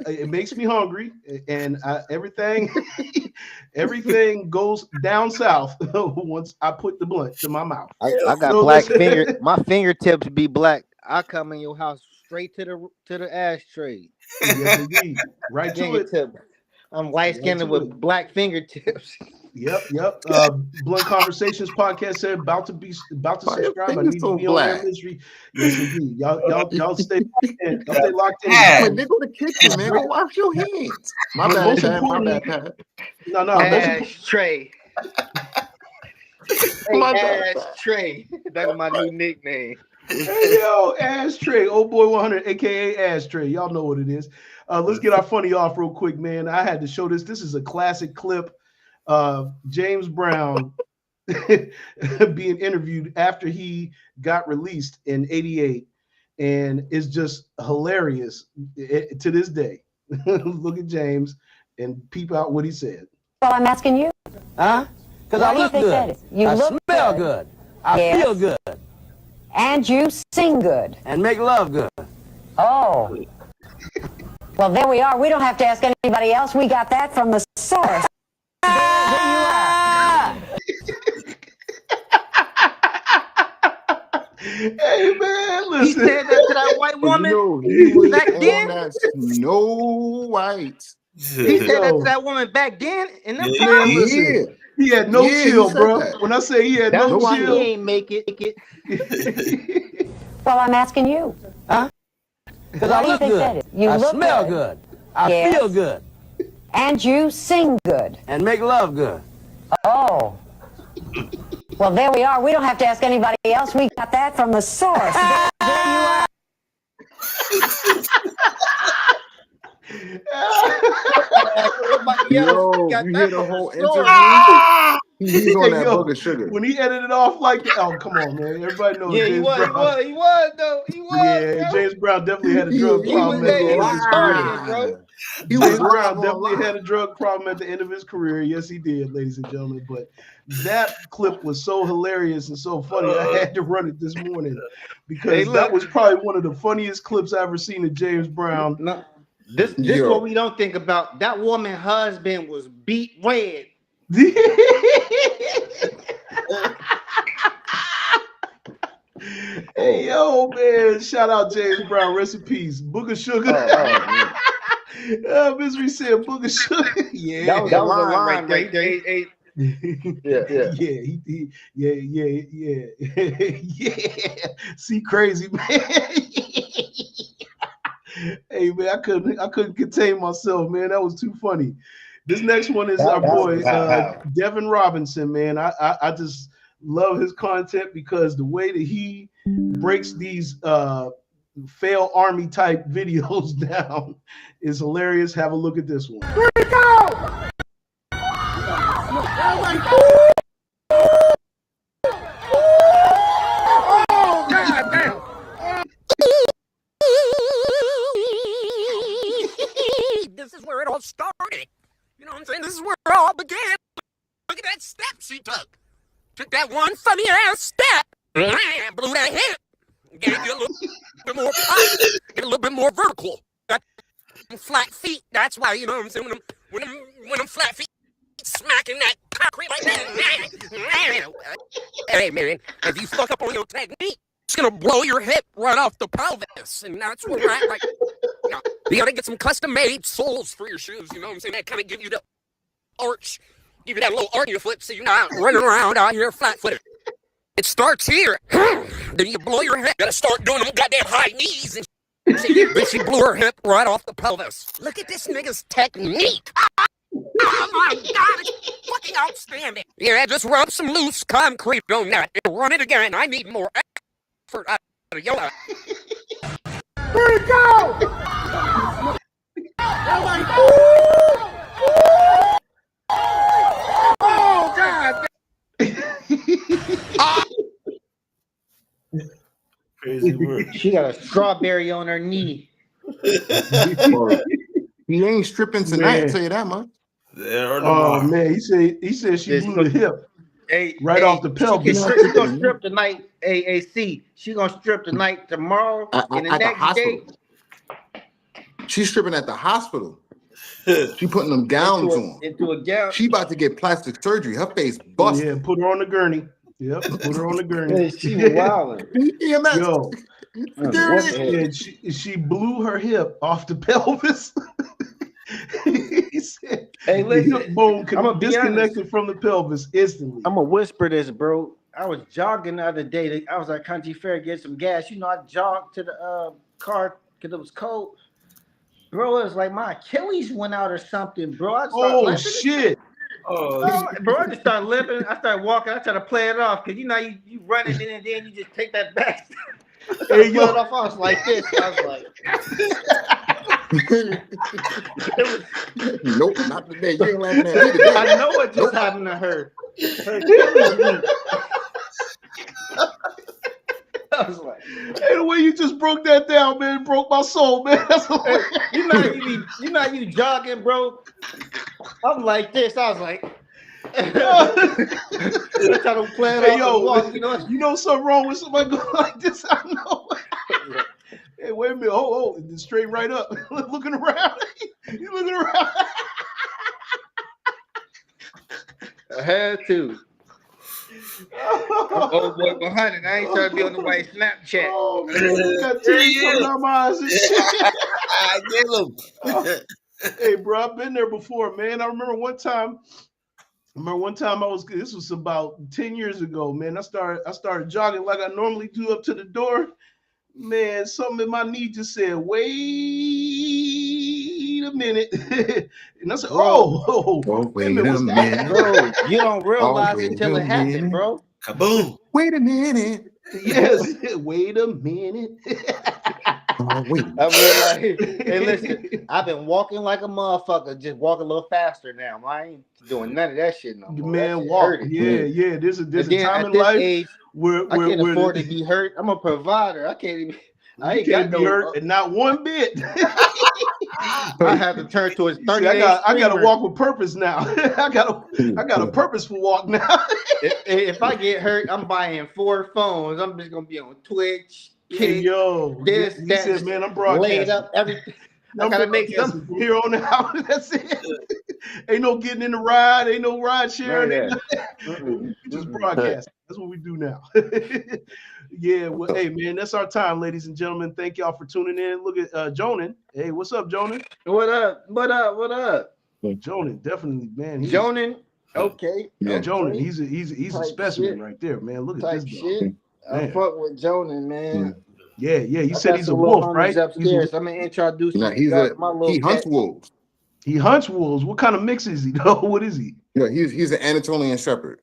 It makes me hungry, and everything goes down south once I put the blunt to my mouth. I got black finger. My fingertips be black. I come in your house straight to the ashtray. Yes, indeed. Right to it. I'm light skinned with black fingertips. Yep. Blunt Conversations podcast said about to subscribe. I need to be on that mystery. Yes, indeed. Y'all stay locked in. When they go to kitchen, man, go wash your hands. My bad, Pat. No. Ashtray. Ashtray. That's my new nickname. Hey, yo, Ashtray, old boy 100, aka Ashtray. Y'all know what it is. Let's get our funny off real quick, man. I had to show this. This is a classic clip. James Brown being interviewed after he got released in '88, and it's just hilarious to this day. Look at James and peep out what he said. Well, I'm asking you. Huh? Because I look good. You look smell good. I feel good. And you sing good. And make love good. Oh. Well, there we are. We don't have to ask anybody else. We got that from the source. There you are. Hey, man, listen. He said that to that white woman. He was back on then. that Snow White. He said that to that woman back then. In them Man, times. listen. He had no chill, bro. that. When I say he had That's no why chill, he ain't make it. Well, I'm asking you. Huh? Because I Why do you look think good. that is? You I look smell good. good. I Yes. feel good. And you sing good. And make love good. Oh. Well, there we are. We don't have to ask anybody else. We got that from the source. There you are. Yo, you hear the whole interview? He's on that book of sugar. when he edited off like that, oh come on, man! Everybody knows. Yeah, James Brown. he was though. He was. Yeah, James Brown definitely had a drug problem at the end of his career. bro. James Brown definitely had a drug problem at the end of his career. Yes, he did, ladies and gentlemen. But that clip was so hilarious and so funny. I had to run it this morning because that was probably one of the funniest clips I ever seen of James Brown. No, this is what we don't think about. That woman's husband was beat red. Hey, yo, man. Shout out James Brown. Rest in peace. Book of Sugar. Misery said Book of Sugar. Yeah. That was a line right there. Yeah. See, crazy, man. Hey, man, I couldn't contain myself, man. That was too funny. This next one is our boy Devin Robinson, man. I just love his content because the way that he breaks these fail army type videos down is hilarious. Have a look at this one. Here we go! Oh, God damn! This is where it all started. You know what I'm saying? This is where it all began. Look at that step she took. Took that one funny ass step. Blew that hip. Gave you a little bit more pop. Get a little bit more vertical. Got flat feet. That's why, you know what I'm saying? When them flat feet smacking that concrete like that. Hey, man, if you fuck up on your technique, it's gonna blow your hip right off the pelvis. And that's where we're at. Like, you gotta get some custom-made soles for your shoes. You know what I'm saying? That kind of give you the arch. Give you that little arch in your foot so you're not running around out here flat-footed. It starts here. Then you blow your head. Gotta start doing them goddamn high knees. And she blew her hip right off the pelvis. Look at this nigga's technique. Oh my God, it's fucking outstanding. Yeah, just rub some loose concrete on that and run it again. I need more effort out of your life. Where'd it go? Oh, God. Crazy work. She got a strawberry on her knee. He ain't stripping tonight, I'll tell you that much. Oh man, he said she blew the hip right off the pelvis. She gonna strip tonight, AAC. She gonna strip tonight, tomorrow, and the at the next day. She's stripping at the hospital. She putting them gowns on. Into a gown. She about to get plastic surgery. Her face busted. Yeah, put her on the gurney. Yep, put her on the gurney. She wilding. Yo, she blew her hip off the pelvis. He said, hey, listen, the hip bone I'm disconnected from the pelvis instantly. I'm gonna whisper this, bro. I was jogging the other day. I was at Country Fair get some gas. You know, I jogged to the car because it was cold. Bro, it was like my Achilles went out or something, bro. Oh shit! Bro, I just started limping. I started walking. I tried to play it off because you know you run it in and then you just take that back. Hey, yo. It off. I was like this. I was like, nope, not today. You ain't laughing at me today. I know what just happened to her. I was like, hey, the way you just broke that down, man, broke my soul, man. You know you jogging, bro. I'm like this. I was like, trying to play it hey, off yo, walk, you know something wrong with somebody going like this? I know. Hey, wait a minute. Oh, and then straight right up. Looking around. You looking around. I had to. Oh boy, behind it. I ain't trying to be on the white Snapchat. Oh man, got tears coming out my eyes and shit. Hey, bro, I've been there before, man. I remember one time this was about 10 years ago, man. I started jogging like I normally do up to the door. Man, something in my knee just said, wait a minute. And I said, wait a minute. Bro, you don't realize until it happened, bro. Kaboom. Wait a minute. Yes, wait a minute. Oh, wait. I was like, hey, listen, I've been walking like a motherfucker, just walk a little faster now. I ain't doing none of that shit no more. Man, walk. Yeah. There's a time in life age, where I can't afford to be hurt. I'm a provider. I ain't got no hurt, and not one bit. I have to turn to his 38. I got to walk with purpose now. I got a purposeful walk now. If I get hurt, I'm buying 4 phones. I'm just gonna be on Twitch. Hey, yo, this, he that, said, man, I'm broadcasting. Laid up everything. I gotta make something from here on out. That's it. Ain't no getting in the ride. Ain't no ride sharing. Just broadcast. That's what we do now. Yeah. Well, hey, man, that's our time, ladies and gentlemen. Thank y'all for tuning in. Look at Jonan. Hey, what's up, Jonan? What up? What up? Jonan, definitely, man. Jonan. Okay. Yeah, Jonan. He's a Type specimen shit. right there, man. Look at Type this shit. I fuck with Jonan, man. Yeah. You I said got he's a some little wolf, homies right? Upstairs. I'm gonna introduce you. He hunts wolves. He hunts wolves. What kind of mix is he? though? What is he? Yeah, he's an Anatolian Shepherd.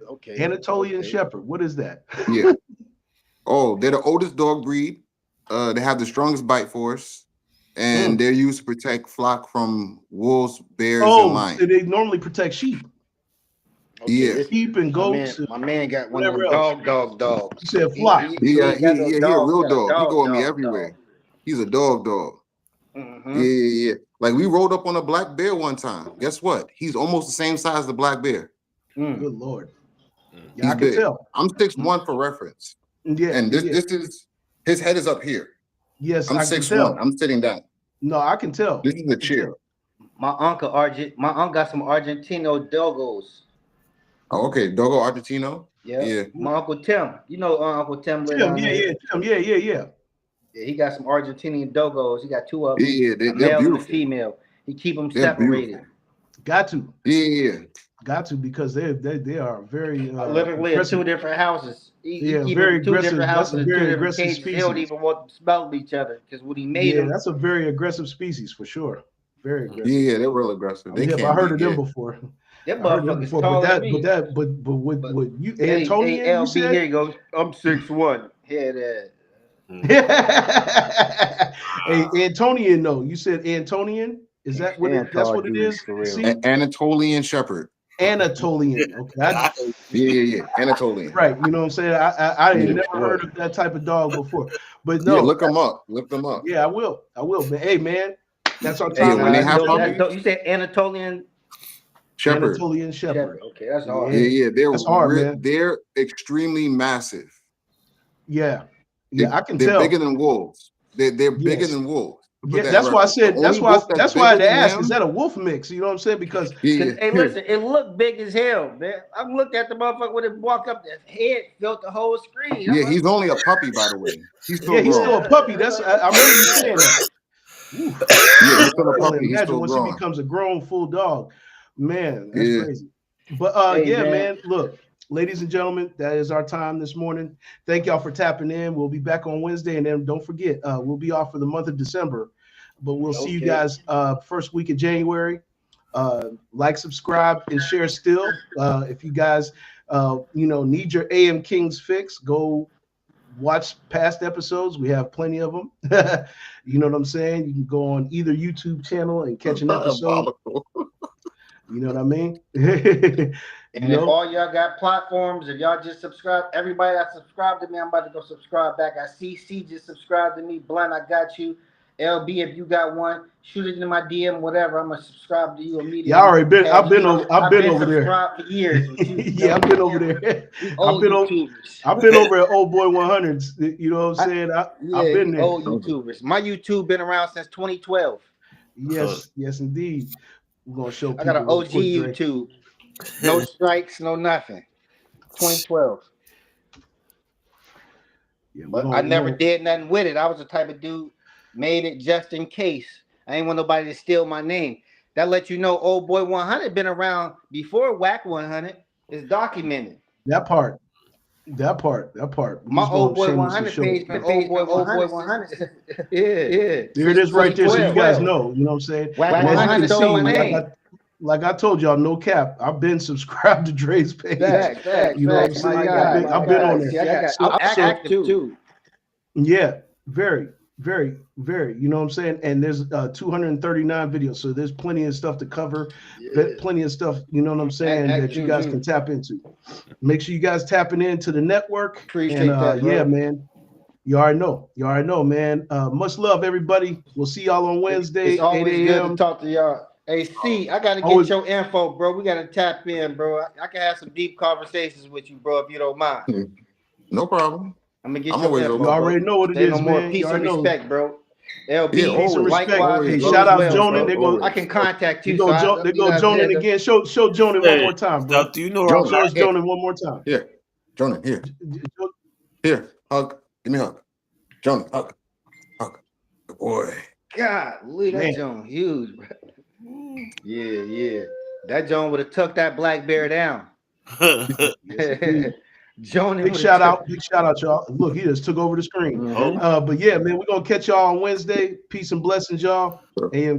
Okay. Anatolian Shepherd. What is that? Yeah. Oh, they're the oldest dog breed. They have the strongest bite force, and they're used to protect flock from wolves, bears, and lions. So they normally protect sheep. Okay, Yeah. Sheep and goats. My man got one of whatever them else. dogs. You said flock. He a real dog. He go with me everywhere. He's a dog. Mm-hmm. Yeah. Like we rolled up on a black bear one time. Guess what? He's almost the same size as the black bear. Good Lord. Yeah, He's I can big. tell. I'm 6'1" for reference. Yeah. And this is his head is up here. Yes, I'm I can 6'1". tell. I'm sitting down. No, I can tell. This is a chair. My uncle got some Argentino dogos. Oh, okay. Dogo Argentino. Yeah. My Uncle Tim. You know Uncle Tim. Tim, yeah. Yeah, he got some Argentinian dogos. He got 2 of them. Yeah, a they're male beautiful. and a female. He keep them They're separated. beautiful. Got to. Yeah. Got to, because they are very literally in two different houses. Yeah, keep very them in two aggressive. different That's houses a in two very different aggressive cages. They don't species. even want to smell each other because when he made Yeah, them, that's a very aggressive species for sure. Very aggressive. Yeah, they're real aggressive. They I can't heard of be them good. before. them I heard them motherfuckers before, taller than me. but what you Hey, Antonian? You LB, said? here you go. I'm 6'1". Hear that? Hey, Antonian, no. You said Antonian? Is that what that's what it is? See? Anatolian Shepherd. Anatolian. Okay. Yeah. Anatolian. Right. You know what I'm saying? I ain't Yeah, never right. heard of that type of dog before. But no. Yeah, look them up. Look them up. Yeah, I will. But hey, man, that's our Hey, time. when they have puppies, You said Anatolian Shepherd. Anatolian Shepherd. Okay, that's hard. Yeah. That's hard, man. They're extremely massive. Yeah, I can they're tell. Bigger than wolves. They're bigger Yes. than wolves. Yeah, that's why I said. That's why I had to ask. Is that a wolf mix? You know what I'm saying? Because Hey, listen, it looked big as hell, man. I looked at the motherfucker when it walked up, the head filled the whole screen. Yeah, he's only a puppy, by the way. He's still he's grown. still a puppy. That's I remember you saying that. Yeah, he's still a I can puppy. He's imagine still once grown. he becomes a grown full dog, man. That's Yeah. crazy. But Hey, yeah, man. man. Look, ladies and gentlemen, that is our time this morning. Thank y'all for tapping in. We'll be back on Wednesday, and then don't forget, we'll be off for the month of December. But we'll see you guys first week of January. Like, subscribe, and share still. If you guys need your AM Kings fix, go watch past episodes. We have plenty of them. You know what I'm saying? You can go on either YouTube channel and catch an episode. You know what I mean? And if all y'all got platforms, if y'all just subscribe, everybody that subscribed to me, I'm about to go subscribe back. I see C just subscribed to me. Blunt, I got you. LB, if you got one, shoot it in my DM, whatever. I'm gonna subscribe to you immediately. Yeah, I've been over there subscribed for years. Yeah, I've been over there. I've been over at Old Boy 100s. You know what I'm saying? I've been there. Old YouTubers. My YouTube been around since 2012. Yes, indeed. We're gonna show. I got an people OG YouTube. No strikes, no nothing. 2012. Yeah, but I never did nothing with it. I was the type of dude made it just in case. I ain't want nobody to steal my name. That let you know Old Boy 100 been around before Whack 100. It's documented. That part. My Old Boy 100 page been Old Boy 100. Yeah. There it is right there, so you guys know. You know what I'm saying? Whack As you 100 can stole my see, name. like I told y'all, no cap. I've been subscribed to Dre's page. Facts, you know what I'm saying? I've been on there. I'm active too. Yeah, very. You know what I'm saying? And there's 239 videos, so there's plenty of stuff to cover. Plenty of stuff, you know what I'm saying, that you guys can tap into. Make sure you guys tapping into the network. Appreciate that, bro. Yeah, man. You already know, man. Much love, everybody. We'll see y'all on Wednesday. It's always 8 good a.m. to talk to y'all. Hey, C, I gotta get your info, bro. We gotta tap in, bro. I can have some deep conversations with you, bro, if you don't mind. No problem. I'm gonna get I'm your always info. open. You already know what it Stay is, no more man. peace You and already know. respect, bro. LB, Yeah, Peace and respect. likewise. Hey, it shout goes out well, Jonan. bro. They go. I can contact you. They go. Jonan again. Show Jonan one more time, bro. Do you know Show us Jonan one more time. Yeah, Jonan, here. Here, hug. Give me a hug. Jonan, hug. Good boy. God, that Man. Joan huge, bro. Yeah. That Joan would have tucked that black bear down. Joan, Big shout out, y'all. Look, he just took over the screen. But yeah, man, we're gonna catch y'all on Wednesday. Peace and blessings, y'all. AM